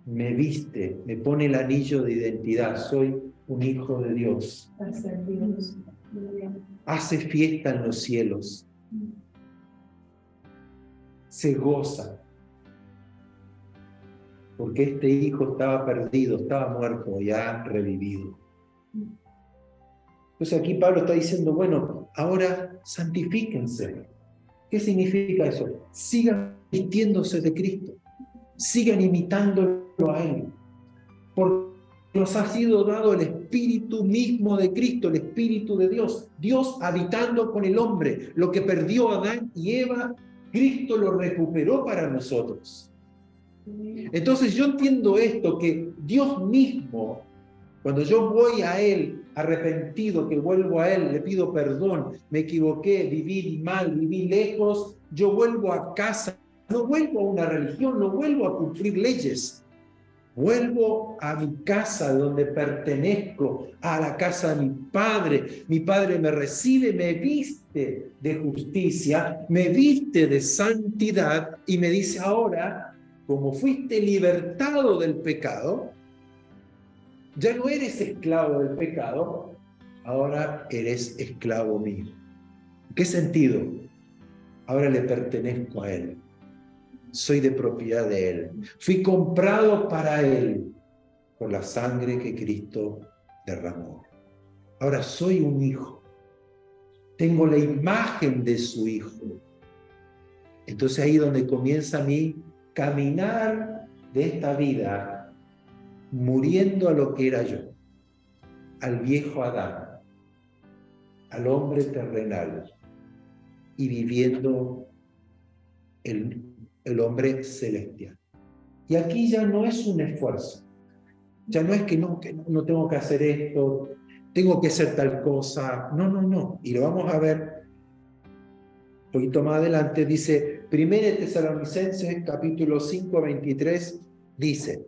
me viste, me pone el anillo de identidad, soy un hijo de Dios. Hace fiesta en los cielos. Se goza. Porque este hijo estaba perdido, estaba muerto y ha revivido. Entonces aquí Pablo está diciendo, bueno, ahora santifíquense. ¿Qué significa eso? Sigan vistiéndose de Cristo. Sigan imitándolo a Él. Porque nos ha sido dado el Espíritu mismo de Cristo, el Espíritu de Dios. Dios habitando con el hombre. Lo que perdió Adán y Eva, Cristo lo recuperó para nosotros. Entonces yo entiendo esto, que Dios mismo, cuando yo voy a Él arrepentido, que vuelvo a Él, le pido perdón, me equivoqué, viví mal, viví lejos, yo vuelvo a casa, no vuelvo a una religión, no vuelvo a cumplir leyes, vuelvo a mi casa donde pertenezco, a la casa de mi padre me recibe, me viste de justicia, me viste de santidad y me dice ahora, como fuiste libertado del pecado, ya no eres esclavo del pecado, ahora eres esclavo mío. ¿En qué sentido? Ahora le pertenezco a Él. Soy de propiedad de Él. Fui comprado para Él por la sangre que Cristo derramó. Ahora soy un hijo. Tengo la imagen de su hijo. Entonces ahí es donde comienza mi caminar de esta vida, muriendo a lo que era yo, al viejo Adán, al hombre terrenal, y viviendo el hombre celestial. Y aquí ya no es un esfuerzo, ya no es que no tengo que hacer esto, tengo que hacer tal cosa, no, y lo vamos a ver un poquito más adelante. Dice, 1 Tesalonicenses capítulo 5, 23, dice,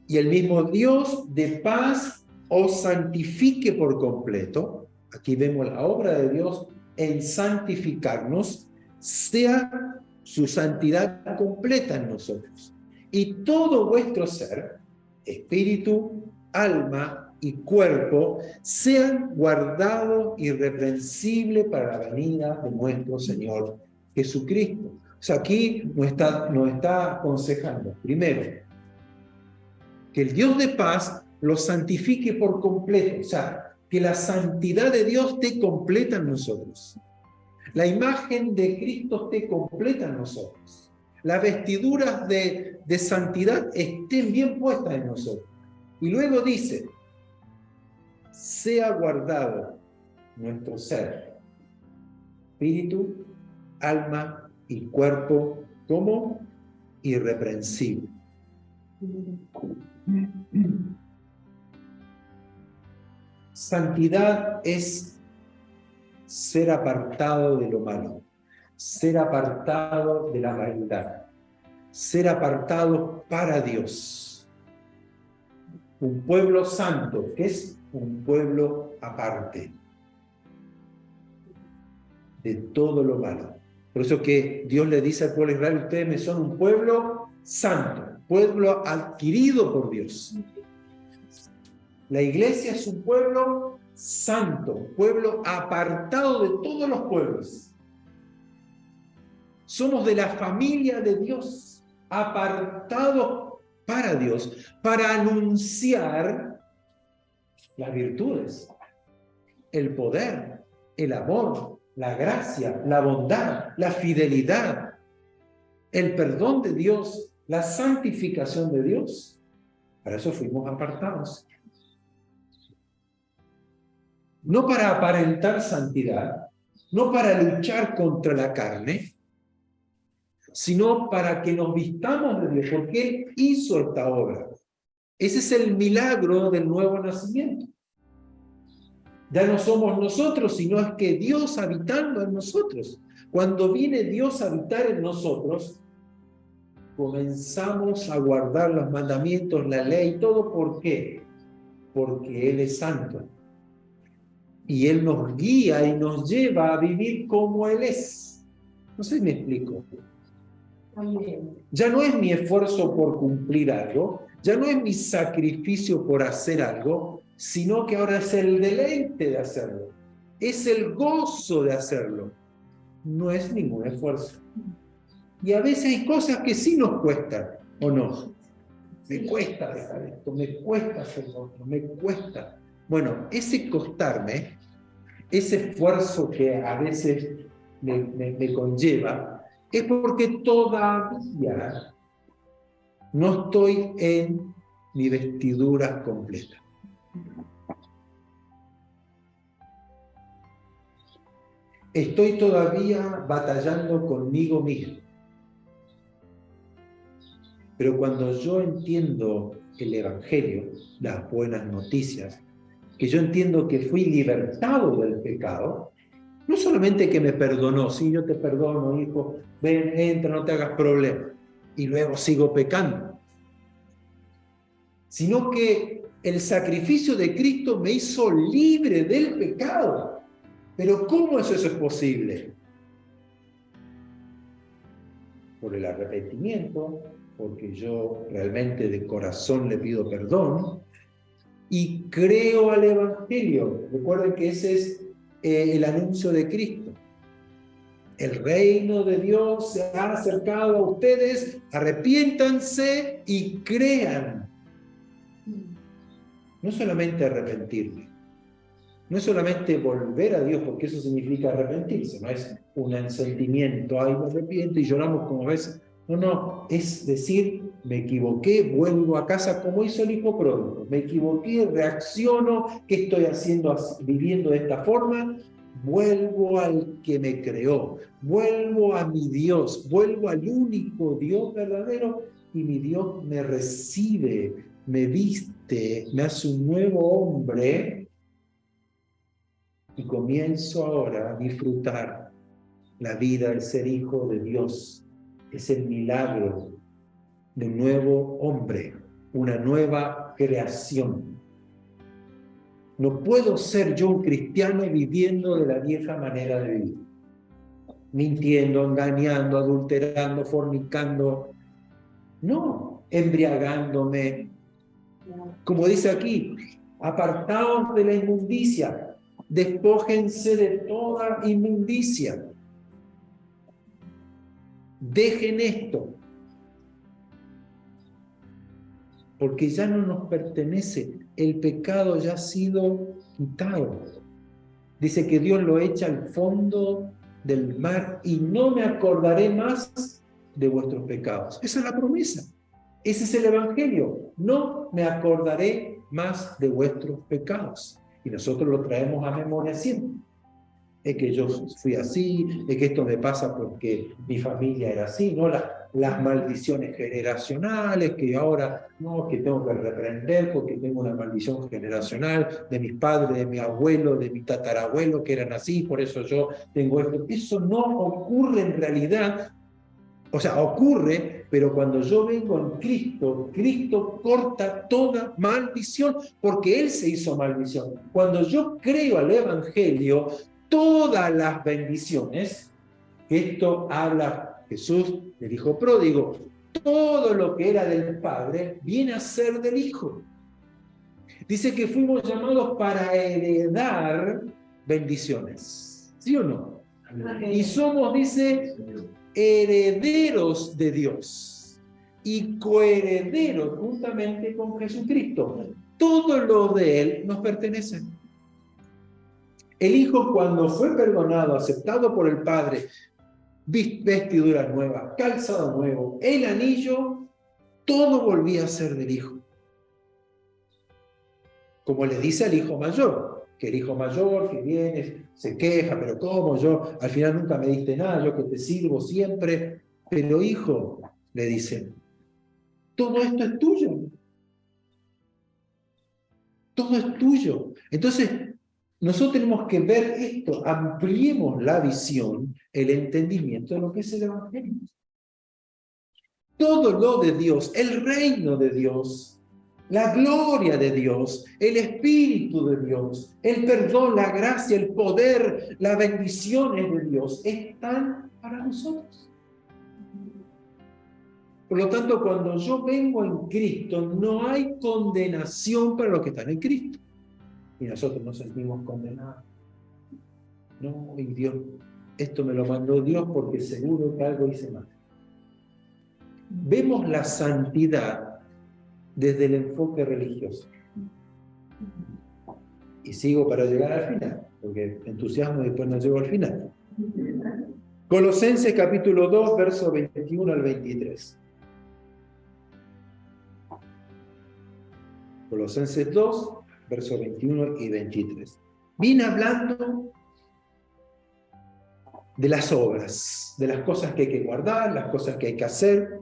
y el mismo Dios de paz os santifique por completo. Aquí vemos la obra de Dios en santificarnos, sea su santidad completa en nosotros. Y todo vuestro ser, espíritu, alma y cuerpo, sean guardados irreprensibles para la venida de nuestro Señor Jesucristo. O sea, aquí nos está aconsejando, primero, que el Dios de paz lo santifique por completo, o sea, que la santidad de Dios esté completa en nosotros. La imagen de Cristo esté completa en nosotros. Las vestiduras de santidad estén bien puestas en nosotros. Y luego dice, sea guardado nuestro ser, espíritu, alma y cuerpo como irreprensible. Santidad es ser apartado de lo malo, ser apartado de la maldad, ser apartado para Dios. Un pueblo santo, que es un pueblo aparte de todo lo malo. Por eso que Dios le dice al pueblo de Israel, ustedes me son un pueblo santo, pueblo adquirido por Dios. La iglesia es un pueblo santo, pueblo apartado de todos los pueblos. Somos de la familia de Dios, apartados para Dios, para anunciar las virtudes, el poder, el amor, la gracia, la bondad, la fidelidad, el perdón de Dios, la santificación de Dios. Para eso fuimos apartados. No para aparentar santidad, no para luchar contra la carne, sino para que nos vistamos de Dios, porque Él hizo esta obra. Ese es el milagro del nuevo nacimiento. Ya no somos nosotros, sino es que Dios habitando en nosotros. Cuando viene Dios a habitar en nosotros, comenzamos a guardar los mandamientos, la ley, todo. ¿Por qué? Porque Él es santo. Y Él nos guía y nos lleva a vivir como Él es. No sé si me explico. Ya no es mi esfuerzo por cumplir algo, ya no es mi sacrificio por hacer algo, sino que ahora es el deleite de hacerlo. Es el gozo de hacerlo. No es ningún esfuerzo. Y a veces hay cosas que sí nos cuestan, ¿o no? Me cuesta dejar esto, me cuesta hacer otro, me cuesta. Bueno, ese costarme, ese esfuerzo que a veces me conlleva, es porque todavía no estoy en mi vestidura completa. Estoy todavía batallando conmigo mismo. Pero cuando yo entiendo el Evangelio, las buenas noticias, que yo entiendo que fui libertado del pecado, no solamente que me perdonó, sí, yo te perdono, hijo, ven, entra, no te hagas problema, y luego sigo pecando, sino que el sacrificio de Cristo me hizo libre del pecado. Pero ¿cómo eso es posible? Por el arrepentimiento, porque yo realmente de corazón le pido perdón, y creo al Evangelio. Recuerden que ese es el anuncio de Cristo. El reino de Dios se ha acercado a ustedes, arrepiéntanse y crean. No solamente arrepentirme, no es solamente volver a Dios, porque eso significa arrepentirse, no es un sentimiento, ay, me arrepiento y lloramos como veces. No, es decir, me equivoqué, vuelvo a casa como hizo el hijo pródigo. Me equivoqué, reacciono, ¿qué estoy haciendo, viviendo de esta forma? Vuelvo al que me creó, vuelvo a mi Dios, vuelvo al único Dios verdadero y mi Dios me recibe, me viste, me hace un nuevo hombre y comienzo ahora a disfrutar la vida del ser hijo de Dios. Es el milagro de un nuevo hombre, una nueva creación. No puedo ser yo un cristiano viviendo de la vieja manera de vivir. Mintiendo, engañando, adulterando, fornicando. No, embriagándome. Como dice aquí, apartaos de la inmundicia, despójense de toda inmundicia. Dejen esto, porque ya no nos pertenece. El pecado ya ha sido quitado. Dice que Dios lo echa al fondo del mar y no me acordaré más de vuestros pecados. Esa es la promesa. Ese es el Evangelio. No me acordaré más de vuestros pecados. Y nosotros lo traemos a memoria siempre. Es que yo fui así, es que esto me pasa porque mi familia era así, ¿no? Las maldiciones generacionales, que ahora, no, que tengo que reprender porque tengo una maldición generacional de mis padres, de mi abuelo, de mi tatarabuelo, que eran así, por eso yo tengo esto. Eso no ocurre en realidad, o sea, ocurre, pero cuando yo vengo en Cristo, Cristo corta toda maldición, porque Él se hizo maldición. Cuando yo creo al Evangelio, todas las bendiciones, esto habla Jesús del Hijo Pródigo, todo lo que era del Padre viene a ser del Hijo. Dice que fuimos llamados para heredar bendiciones, ¿sí o no? Y somos, dice, herederos de Dios y coherederos juntamente con Jesucristo. Todo lo de Él nos pertenece. El Hijo, cuando fue perdonado, aceptado por el Padre, vestidura nueva, calzado nuevo, el anillo, todo volvía a ser del Hijo. Como le dice al hijo mayor, que el hijo mayor que viene se queja, pero ¿cómo? Yo al final nunca me diste nada, yo que te sirvo siempre. Pero hijo, le dicen, todo esto es tuyo. Todo es tuyo. Entonces, nosotros tenemos que ver esto, ampliemos la visión, el entendimiento de lo que es el Evangelio. Todo lo de Dios, el reino de Dios, la gloria de Dios, el Espíritu de Dios, el perdón, la gracia, el poder, las bendiciones de Dios, están para nosotros. Por lo tanto, cuando yo vengo en Cristo, no hay condenación para los que están en Cristo. Y nosotros nos sentimos condenados. No, y Dios, esto me lo mandó Dios porque seguro que algo hice mal. Vemos la santidad desde el enfoque religioso. Y sigo para llegar al final, porque entusiasmo y después no llego al final. Colosenses capítulo 2, versos 21 al 23. Colosenses 2, versos 21 y 23. Viene hablando de las obras, de las cosas que hay que guardar, las cosas que hay que hacer.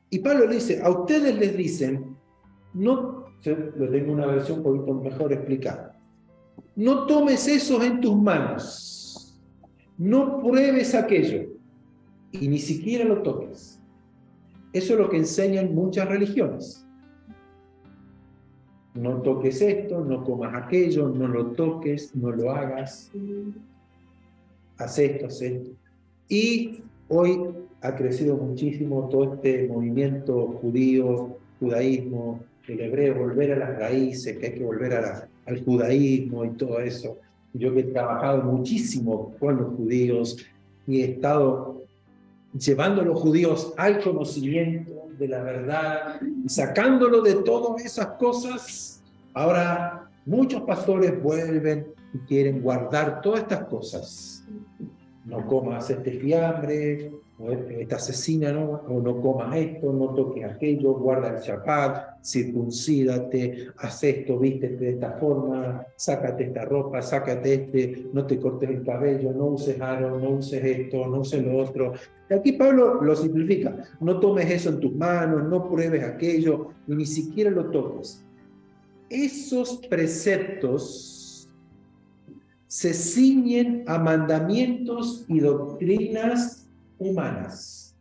Y Pablo le dice, a ustedes les dicen, no, yo lo tengo una versión un poquito mejor explicada, no tomes eso en tus manos, no pruebes aquello, y ni siquiera lo toques. Eso es lo que enseñan muchas religiones. No toques esto, no comas aquello, no lo toques, no lo hagas. Haz esto, haz esto. Y hoy ha crecido muchísimo todo este movimiento judío, judaísmo, el hebreo, volver a las raíces, que hay que volver al judaísmo y todo eso. Yo que he trabajado muchísimo con los judíos y he estado llevando a los judíos al conocimiento de la verdad, sacándolo de todas esas cosas. Ahora muchos pastores vuelven y quieren guardar todas estas cosas. No comas este fiambre, o esta asesina, ¿no? O no comas esto, no toques aquello, guarda el Shabbat, circuncídate, haz esto, vístete de esta forma, sácate esta ropa, sácate no te cortes el cabello, no uses aro, no uses esto, no uses lo otro. Y aquí Pablo lo simplifica: no tomes eso en tus manos, no pruebes aquello, y ni siquiera lo toques. Esos preceptos se ciñen a mandamientos y doctrinas humanas.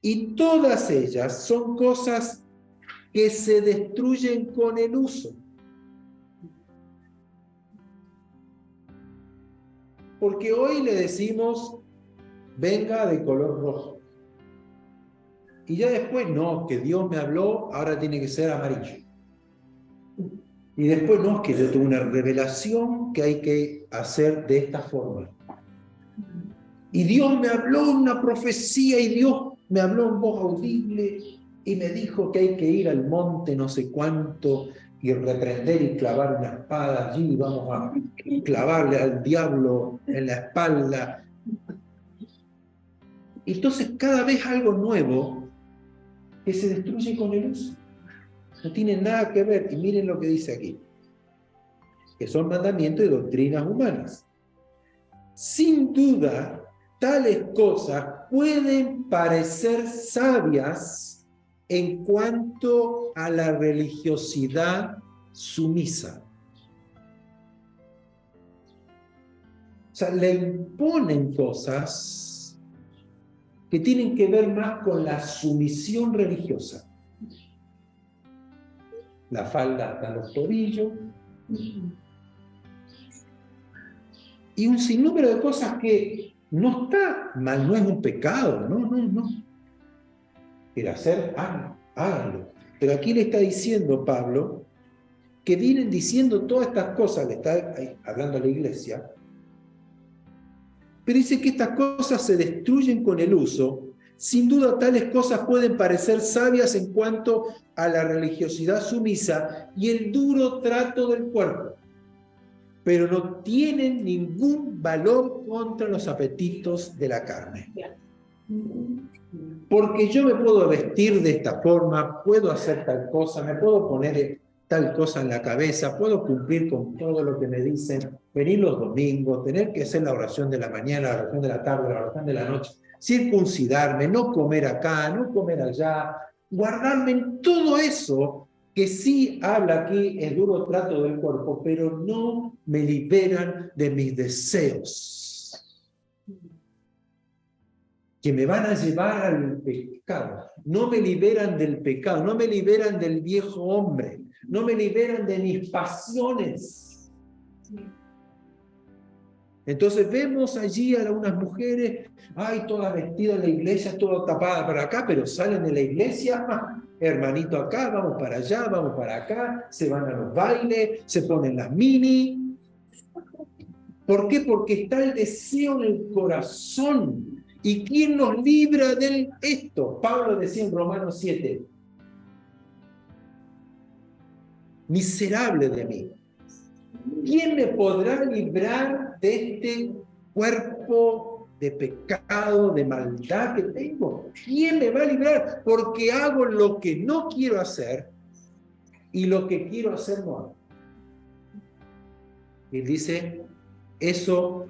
Y todas ellas son cosas que se destruyen con el uso. Porque hoy le decimos, venga de color rojo. Y ya después, no, que Dios me habló, ahora tiene que ser amarillo. Y después, no, que yo tuve una revelación que hay que hacer de esta forma. Y Dios me habló una profecía, y Dios me habló en voz audible, y me dijo que hay que ir al monte no sé cuánto, y reprender y clavar una espada allí, y vamos a clavarle al diablo en la espalda. Entonces cada vez algo nuevo que se destruye con el uso. No tiene nada que ver, y miren lo que dice aquí, que son mandamientos y doctrinas humanas. Sin duda, tales cosas pueden parecer sabias en cuanto a la religiosidad sumisa. O sea, le imponen cosas que tienen que ver más con la sumisión religiosa. La falda hasta los tobillos, y un sinnúmero de cosas que no está mal, no es un pecado, no. El hacer, háganlo. Pero aquí le está diciendo Pablo que vienen diciendo todas estas cosas, le está hablando a la iglesia, pero dice que estas cosas se destruyen con el uso. Sin duda, tales cosas pueden parecer sabias en cuanto a la religiosidad sumisa y el duro trato del cuerpo, pero no tienen ningún valor contra los apetitos de la carne. Porque yo me puedo vestir de esta forma, puedo hacer tal cosa, me puedo poner tal cosa en la cabeza, puedo cumplir con todo lo que me dicen, venir los domingos, tener que hacer la oración de la mañana, la oración de la tarde, la oración de la noche, circuncidarme, no comer acá, no comer allá, guardarme en todo eso que sí habla aquí el duro trato del cuerpo, pero no me liberan de mis deseos, que me van a llevar al pecado. No me liberan del pecado, no me liberan del viejo hombre, no me liberan de mis pasiones. Entonces vemos allí a unas mujeres, todas vestidas en la iglesia, todas tapadas para acá, pero salen de la iglesia, hermanito acá, vamos para allá, vamos para acá, se van a los bailes, se ponen las mini. ¿Por qué? Porque está el deseo en el corazón. ¿Y quién nos libra de esto? Pablo decía en Romanos 7, miserable de mí. ¿Quién me podrá librar de este cuerpo de pecado, de maldad que tengo? ¿Quién me va a librar? Porque hago lo que no quiero hacer y lo que quiero hacer no hago. Y dice, eso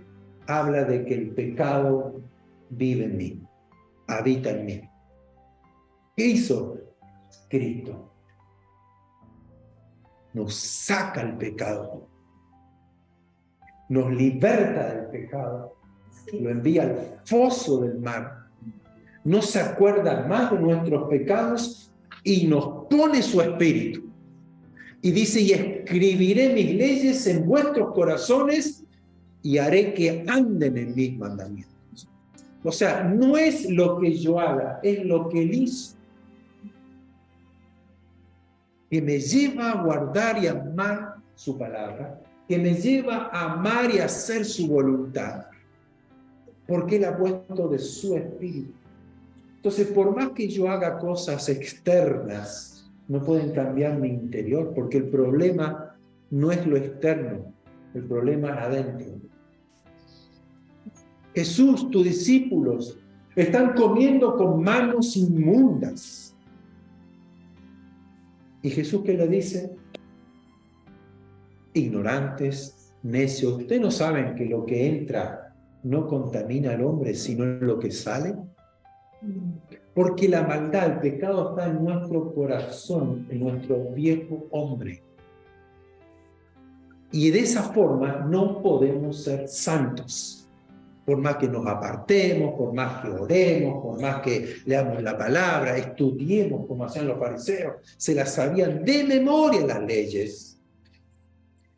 habla de que el pecado vive en mí, habita en mí. ¿Qué hizo Cristo? Nos saca el pecado, nos liberta del pecado, lo envía al foso del mar, no se acuerda más de nuestros pecados y nos pone su espíritu. Y dice, y escribiré mis leyes en vuestros corazones y haré que anden en mis mandamientos. O sea, no es lo que yo haga, es lo que Él hizo. que me lleva a guardar y amar su palabra, que me lleva a amar y a hacer su voluntad, porque Él ha puesto de su espíritu. Entonces, por más que yo haga cosas externas, no pueden cambiar mi interior, porque el problema no es lo externo, el problema es adentro. Jesús, tus discípulos, están comiendo con manos inmundas. ¿Y Jesús qué le dice? Ignorantes, necios, ¿ustedes no saben que lo que entra no contamina al hombre, sino lo que sale? Porque la maldad, el pecado está en nuestro corazón, en nuestro viejo hombre. Y de esa forma no podemos ser santos. Por más que nos apartemos, por más que oremos, por más que leamos la palabra, estudiemos como hacían los fariseos, se las sabían de memoria las leyes.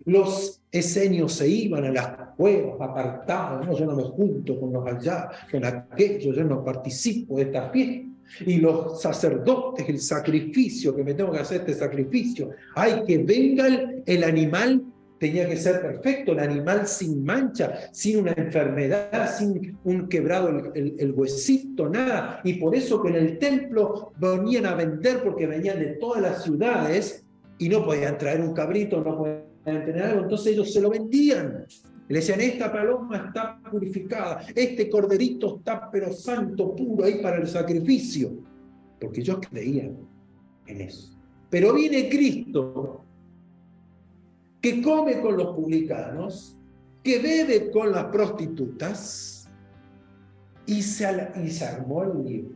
Los esenios se iban a las cuevas apartados, no, yo no me junto con los allá, con aquellos, yo no participo de esta fiesta. Y los sacerdotes, el sacrificio, que me tengo que hacer este sacrificio, hay que venga el animal, tenía que ser perfecto, el animal sin mancha, sin una enfermedad, sin un quebrado el huesito, nada. Y por eso que en el templo venían a vender, porque venían de todas las ciudades y no podían traer un cabrito, no podían tener algo, entonces ellos se lo vendían. Le decían, esta paloma está purificada, este corderito está pero santo, puro, ahí para el sacrificio. Porque ellos creían en eso. Pero viene Cristo, que come con los publicanos, que bebe con las prostitutas, y se armó el lío.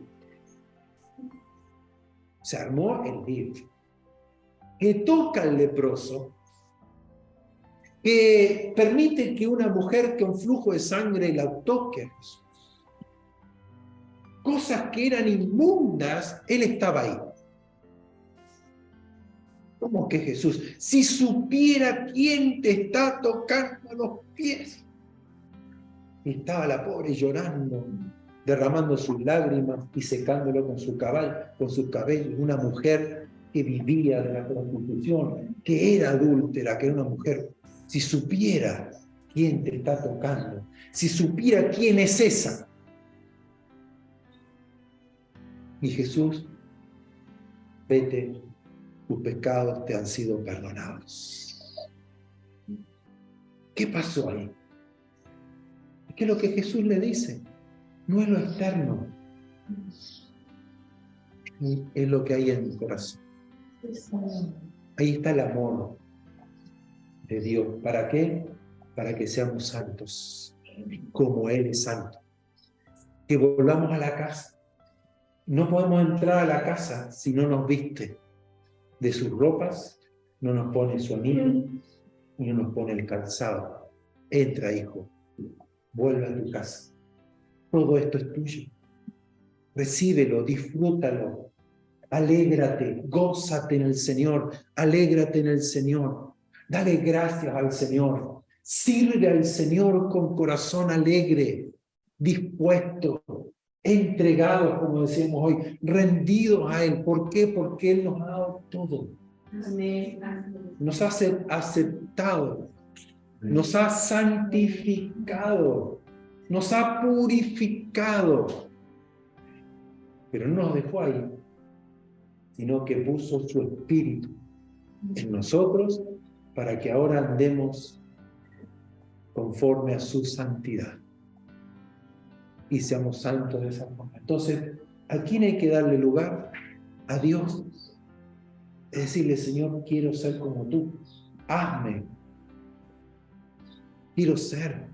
Se armó el lío. Que toca al leproso, que permite que una mujer con flujo de sangre la toque a Jesús. Cosas que eran inmundas, Él estaba ahí. ¿Cómo que Jesús? Si supiera quién te está tocando los pies. Y estaba la pobre llorando, derramando sus lágrimas y secándolo con sus cabellos. Una mujer que vivía de la prostitución, que era adúltera, que era una mujer. Si supiera quién te está tocando, si supiera quién es esa. Y Jesús, vete, tus pecados te han sido perdonados. ¿Qué pasó ahí? ¿Qué es lo que Jesús le dice? No es lo externo, es lo que hay en mi corazón. Ahí está el amor de Dios. ¿Para qué? Para que seamos santos, como Él es santo. Que volvamos a la casa. No podemos entrar a la casa si no nos viste de sus ropas, no nos pone su anillo y no nos pone el calzado. Entra, hijo, vuelve a tu casa. Todo esto es tuyo. Recíbelo, disfrútalo. Alégrate, gózate en el Señor, alégrate en el Señor. Dale gracias al Señor. Sirve al Señor con corazón alegre, dispuesto, entregados, como decíamos hoy, rendidos a Él. ¿Por qué? Porque Él nos ha dado todo. Nos ha aceptado, nos ha santificado, nos ha purificado. Pero no nos dejó ahí, sino que puso su espíritu en nosotros para que ahora andemos conforme a su santidad y seamos santos de esa forma. Entonces, ¿a quién hay que darle lugar? A Dios. Es decirle, Señor, quiero ser como tú. Hazme. Quiero ser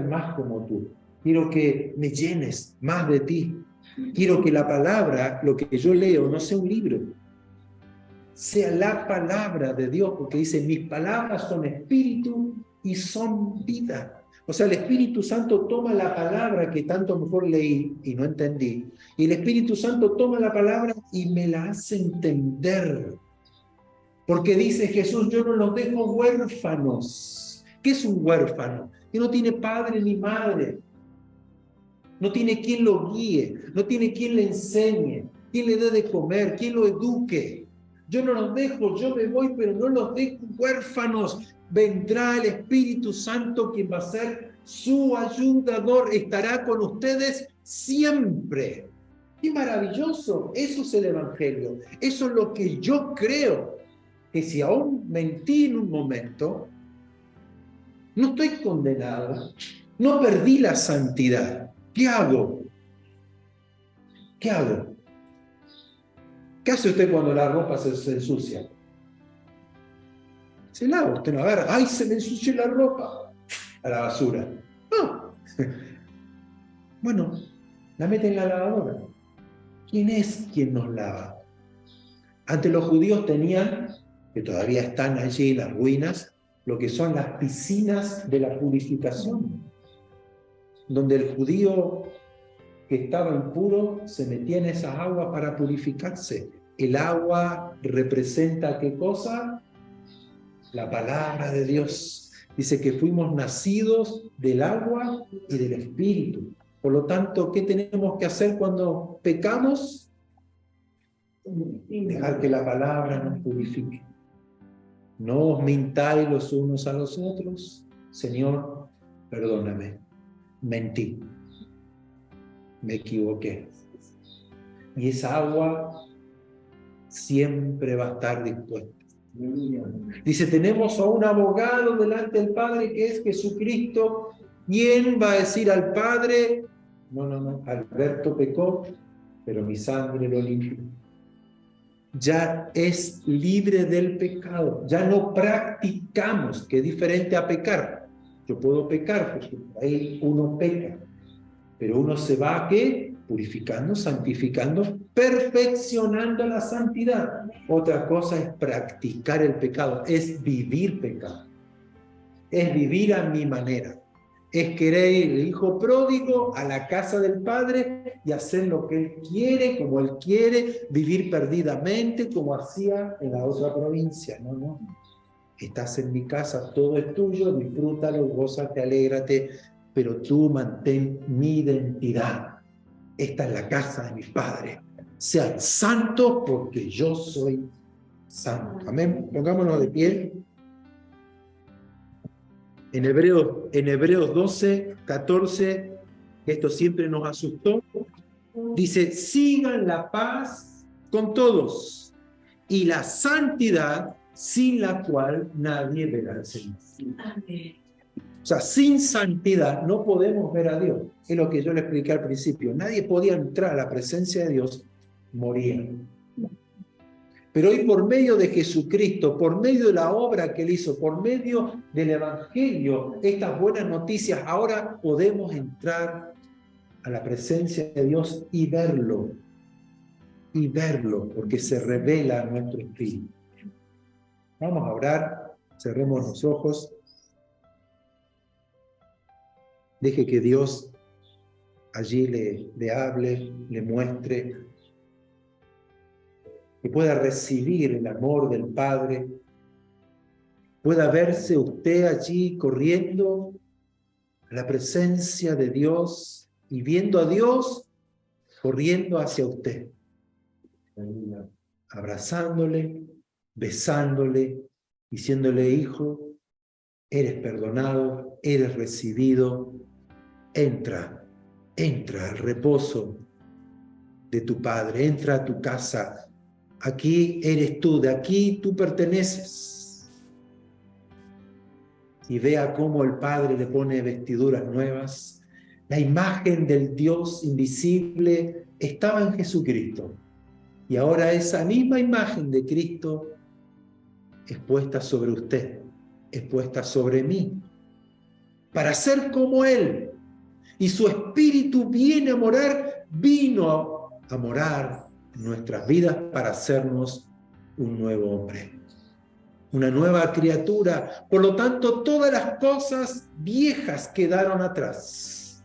más como tú. Quiero que me llenes más de ti. Quiero que la palabra, lo que yo leo, no sea un libro, sea la palabra de Dios, porque dice, mis palabras son espíritu y son vida. O sea, el Espíritu Santo toma la palabra que tanto mejor leí y no entendí, y el Espíritu Santo toma la palabra y me la hace entender. Porque dice Jesús, yo no los dejo huérfanos. ¿Qué es un huérfano? Que no tiene padre ni madre. No tiene quien lo guíe, no tiene quien le enseñe, quien le dé de comer, quien lo eduque. yo no los dejo, yo me voy, pero no los dejo huérfanos. Vendrá el Espíritu Santo, quien va a ser su ayudador, estará con ustedes siempre. ¡Qué maravilloso! Eso es el Evangelio. Eso es lo que yo creo, que si aún mentí en un momento, no estoy condenado, no perdí la santidad. ¿Qué hago? ¿Qué hago? ¿Qué hace usted cuando la ropa se ensucia? Se lava, usted no agarra, ¡ay, se me ensució la ropa! A la basura. No. Bueno, la mete en la lavadora. ¿Quién es quien nos lava? Antes los judíos tenían, que todavía están allí las ruinas, lo que son las piscinas de la purificación, donde el judío que estaba impuro se metía en esas aguas para purificarse. El agua representa ¿qué cosa? La palabra de Dios. Dice que fuimos nacidos del agua y del Espíritu. Por lo tanto, ¿qué tenemos que hacer cuando pecamos? Dejar que la palabra nos purifique. No os mintáis los unos a los otros. Señor, perdóname, mentí, me equivoqué. Y esa agua siempre va a estar dispuesta. Dice, tenemos a un abogado delante del Padre que es Jesucristo. ¿Quién va a decir al Padre? No, Alberto pecó, pero mi sangre lo limpió. Ya es libre del pecado, ya no practicamos, que es diferente a pecar. Yo puedo pecar, porque ahí uno peca, pero uno se va a ¿qué? Purificando, santificando, perfeccionando la santidad. Otra cosa es practicar el pecado, es vivir pecado, es vivir a mi manera. Es querer ir el hijo pródigo a la casa del padre y hacer lo que él quiere, como él quiere, vivir perdidamente como hacía en la otra provincia. No. Estás en mi casa, todo es tuyo, disfrútalo, gózate, alégrate, pero tú mantén mi identidad. Esta es la casa de mi padre. Sean santos porque yo soy santo. Amén. Pongámonos de pie. En Hebreos 12, 14, esto siempre nos asustó, dice, sigan la paz con todos y la santidad sin la cual nadie verá al Señor. O sea, sin santidad no podemos ver a Dios. Es lo que yo le expliqué al principio. Nadie podía entrar a la presencia de Dios, moría. Pero hoy por medio de Jesucristo, por medio de la obra que Él hizo, por medio del Evangelio, estas buenas noticias, ahora podemos entrar a la presencia de Dios y verlo, porque se revela a nuestro espíritu. Vamos a orar, cerremos los ojos, deje que Dios allí le hable, le muestre, que pueda recibir el amor del Padre, pueda verse usted allí corriendo a la presencia de Dios y viendo a Dios corriendo hacia usted, abrazándole, besándole, diciéndole, hijo, eres perdonado, eres recibido, entra al reposo de tu Padre, entra a tu casa. Aquí eres tú, de aquí tú perteneces. Y vea cómo el Padre le pone vestiduras nuevas. La imagen del Dios invisible estaba en Jesucristo. Y ahora esa misma imagen de Cristo es puesta sobre usted, es puesta sobre mí, para ser como Él. Y su Espíritu vino a morar en nuestras vidas para hacernos un nuevo hombre, una nueva criatura. Por lo tanto, todas las cosas viejas quedaron atrás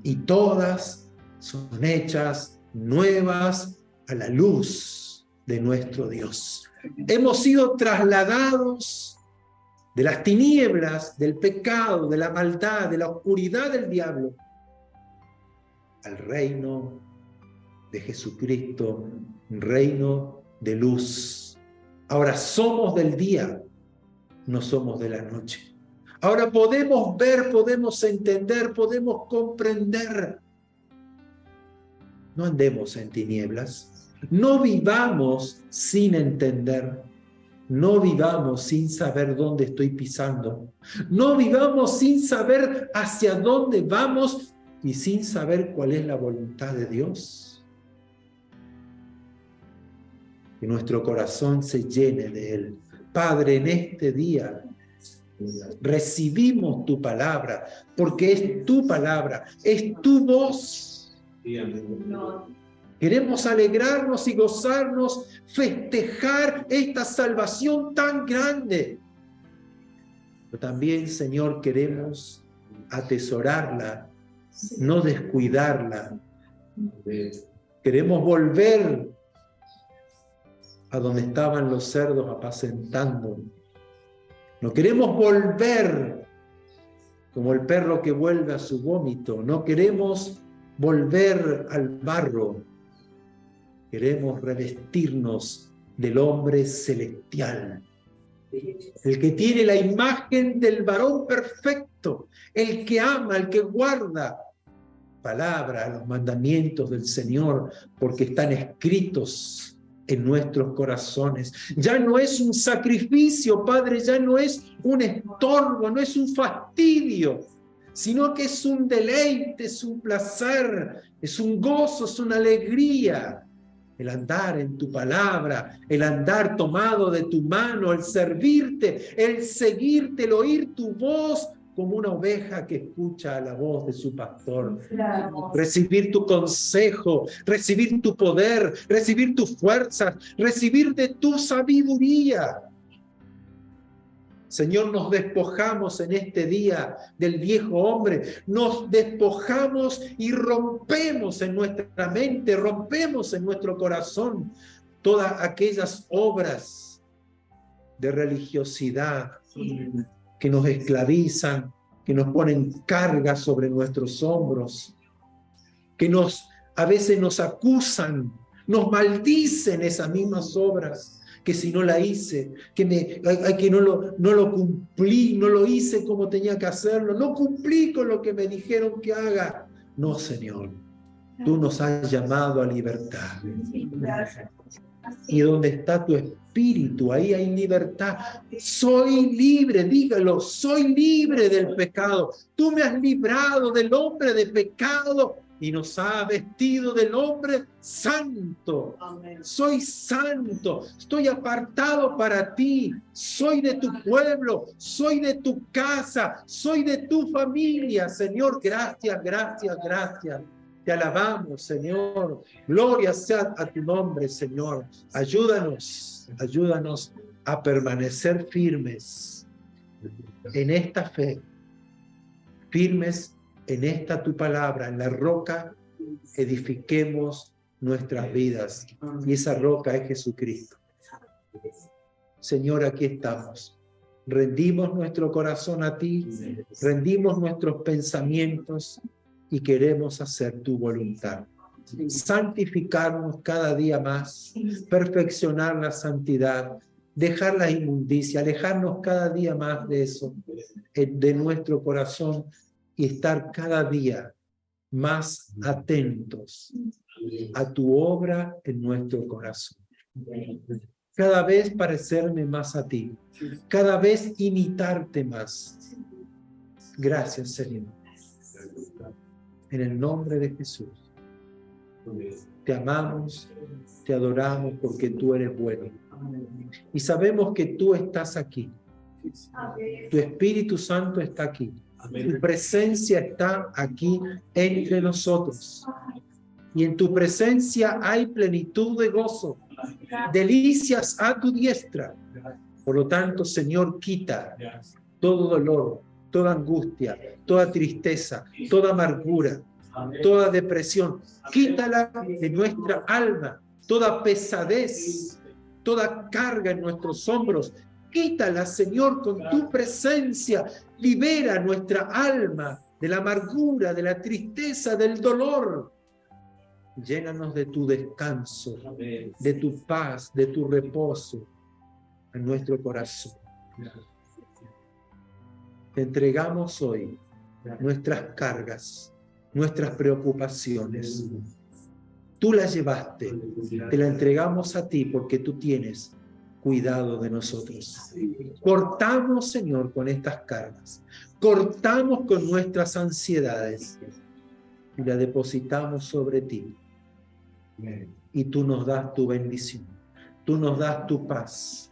y todas son hechas nuevas a la luz de nuestro Dios. Hemos sido trasladados de las tinieblas, del pecado, de la maldad, de la oscuridad del diablo, al reino de Jesucristo, un reino de luz, Ahora somos del día, no somos de la noche. Ahora podemos ver, podemos entender, podemos comprender. No andemos en tinieblas. No vivamos sin entender. No vivamos sin saber dónde estoy pisando. No vivamos sin saber hacia dónde vamos y sin saber cuál es la voluntad de Dios. Que nuestro corazón se llene de Él. Padre, en este día recibimos tu palabra, porque es tu palabra, es tu voz. Queremos alegrarnos y gozarnos, festejar esta salvación tan grande. Pero también, Señor, queremos atesorarla, no descuidarla. Queremos volver a donde estaban los cerdos apacentando. No queremos volver como el perro que vuelve a su vómito. No queremos volver al barro. Queremos revestirnos del hombre celestial, el que tiene la imagen del varón perfecto, el que ama, el que guarda palabra, los mandamientos del Señor, porque están escritos en nuestros corazones. Ya no es un sacrificio, Padre, ya no es un estorbo, no es un fastidio, sino que es un deleite, es un placer, es un gozo, es una alegría. El andar en tu palabra, el andar tomado de tu mano, el servirte, el seguirte, el oír tu voz como una oveja que escucha la voz de su pastor. Recibir tu consejo, recibir tu poder, recibir tus fuerzas, recibir de tu sabiduría. Señor, nos despojamos en este día del viejo hombre, nos despojamos y rompemos en nuestra mente, rompemos en nuestro corazón todas aquellas obras de religiosidad que nos esclavizan, que nos ponen cargas sobre nuestros hombros, que a veces nos acusan, nos maldicen esas mismas obras. Que si no la hice, que no lo cumplí, no lo hice como tenía que hacerlo, no cumplí con lo que me dijeron que haga. No, Señor, tú nos has llamado a libertad. Y donde está tu espíritu, ahí hay libertad. Soy libre, dígalo, soy libre del pecado. Tú me has librado del hombre de pecado y nos ha vestido del hombre santo. Amén. Soy santo, estoy apartado para ti, soy de tu pueblo, soy de tu casa, soy de tu familia. Señor, gracias, gracias, gracias. Te alabamos, Señor. Gloria sea a tu nombre, Señor. Ayúdanos a permanecer firmes en esta fe, firmes en esta tu palabra, en la roca edifiquemos nuestras vidas. Y esa roca es Jesucristo. Señor, aquí estamos. Rendimos nuestro corazón a ti, rendimos nuestros pensamientos y queremos hacer tu voluntad. Santificarnos cada día más, perfeccionar la santidad, dejar la inmundicia, alejarnos cada día más de eso, de nuestro corazón, y estar cada día más atentos a tu obra en nuestro corazón. Cada vez parecerme más a ti, cada vez imitarte más. Gracias, Señor. En el nombre de Jesús. Te amamos, te adoramos porque tú eres bueno. Y sabemos que tú estás aquí. Tu Espíritu Santo está aquí. Tu presencia está aquí entre nosotros. Y en tu presencia hay plenitud de gozo, delicias a tu diestra. Por lo tanto, Señor, quita todo dolor, toda angustia, toda tristeza, toda amargura, toda depresión. Quítala de nuestra alma, toda pesadez, toda carga en nuestros hombros. Quítala, Señor, con tu presencia. Libera nuestra alma de la amargura, de la tristeza, del dolor. Llénanos de tu descanso, de tu paz, de tu reposo. a nuestro corazón. Te entregamos hoy nuestras cargas, nuestras preocupaciones. Tú las llevaste, te la entregamos a ti porque tú tienes cuidado de nosotros. Cortamos, Señor, con estas cargas. Cortamos con nuestras ansiedades y la depositamos sobre ti. Y tú nos das tu bendición. Tú nos das tu paz.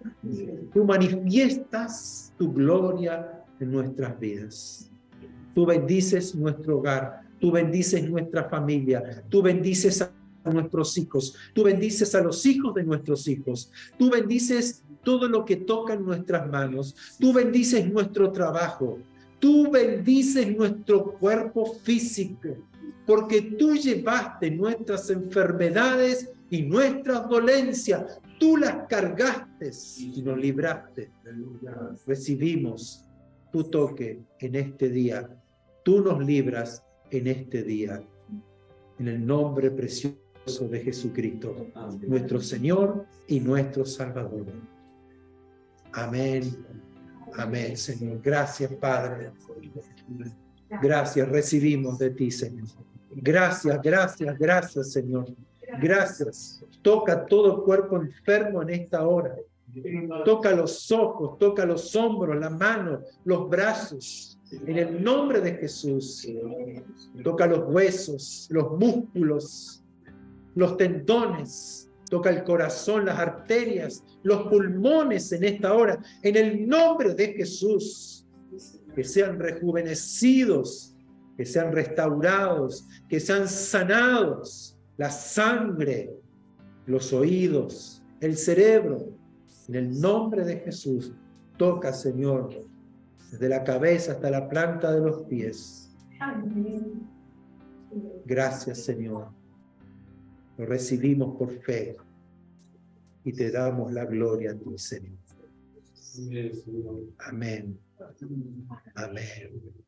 Tú manifiestas tu gloria en nuestras vidas. Tú bendices nuestro hogar. Tú bendices nuestra familia. Tú bendices a nuestros hijos. Tú bendices a los hijos de nuestros hijos. Tú bendices todo lo que toca en nuestras manos. Tú bendices nuestro trabajo. Tú bendices nuestro cuerpo físico. Porque tú llevaste nuestras enfermedades y nuestras dolencias. Tú las cargaste y nos libraste. Recibimos tu toque en este día. Tú nos libras en este día. En el nombre precioso de Jesucristo, nuestro Señor y nuestro Salvador. Amén. Amén, Señor. Gracias, Padre. Gracias, recibimos de ti, Señor. Gracias, gracias, gracias, Señor. Gracias. Toca todo cuerpo enfermo en esta hora. Toca los ojos, toca los hombros, la mano, los brazos. En el nombre de Jesús. Toca los huesos, los músculos, los tendones. Toca el corazón, las arterias, los pulmones en esta hora. En el nombre de Jesús. Que sean rejuvenecidos, que sean restaurados, que sean sanados. La sangre, los oídos, el cerebro. En el nombre de Jesús, toca, Señor, desde la cabeza hasta la planta de los pies. Gracias, Señor. Lo recibimos por fe y te damos la gloria a ti, Señor. Amén. Amén.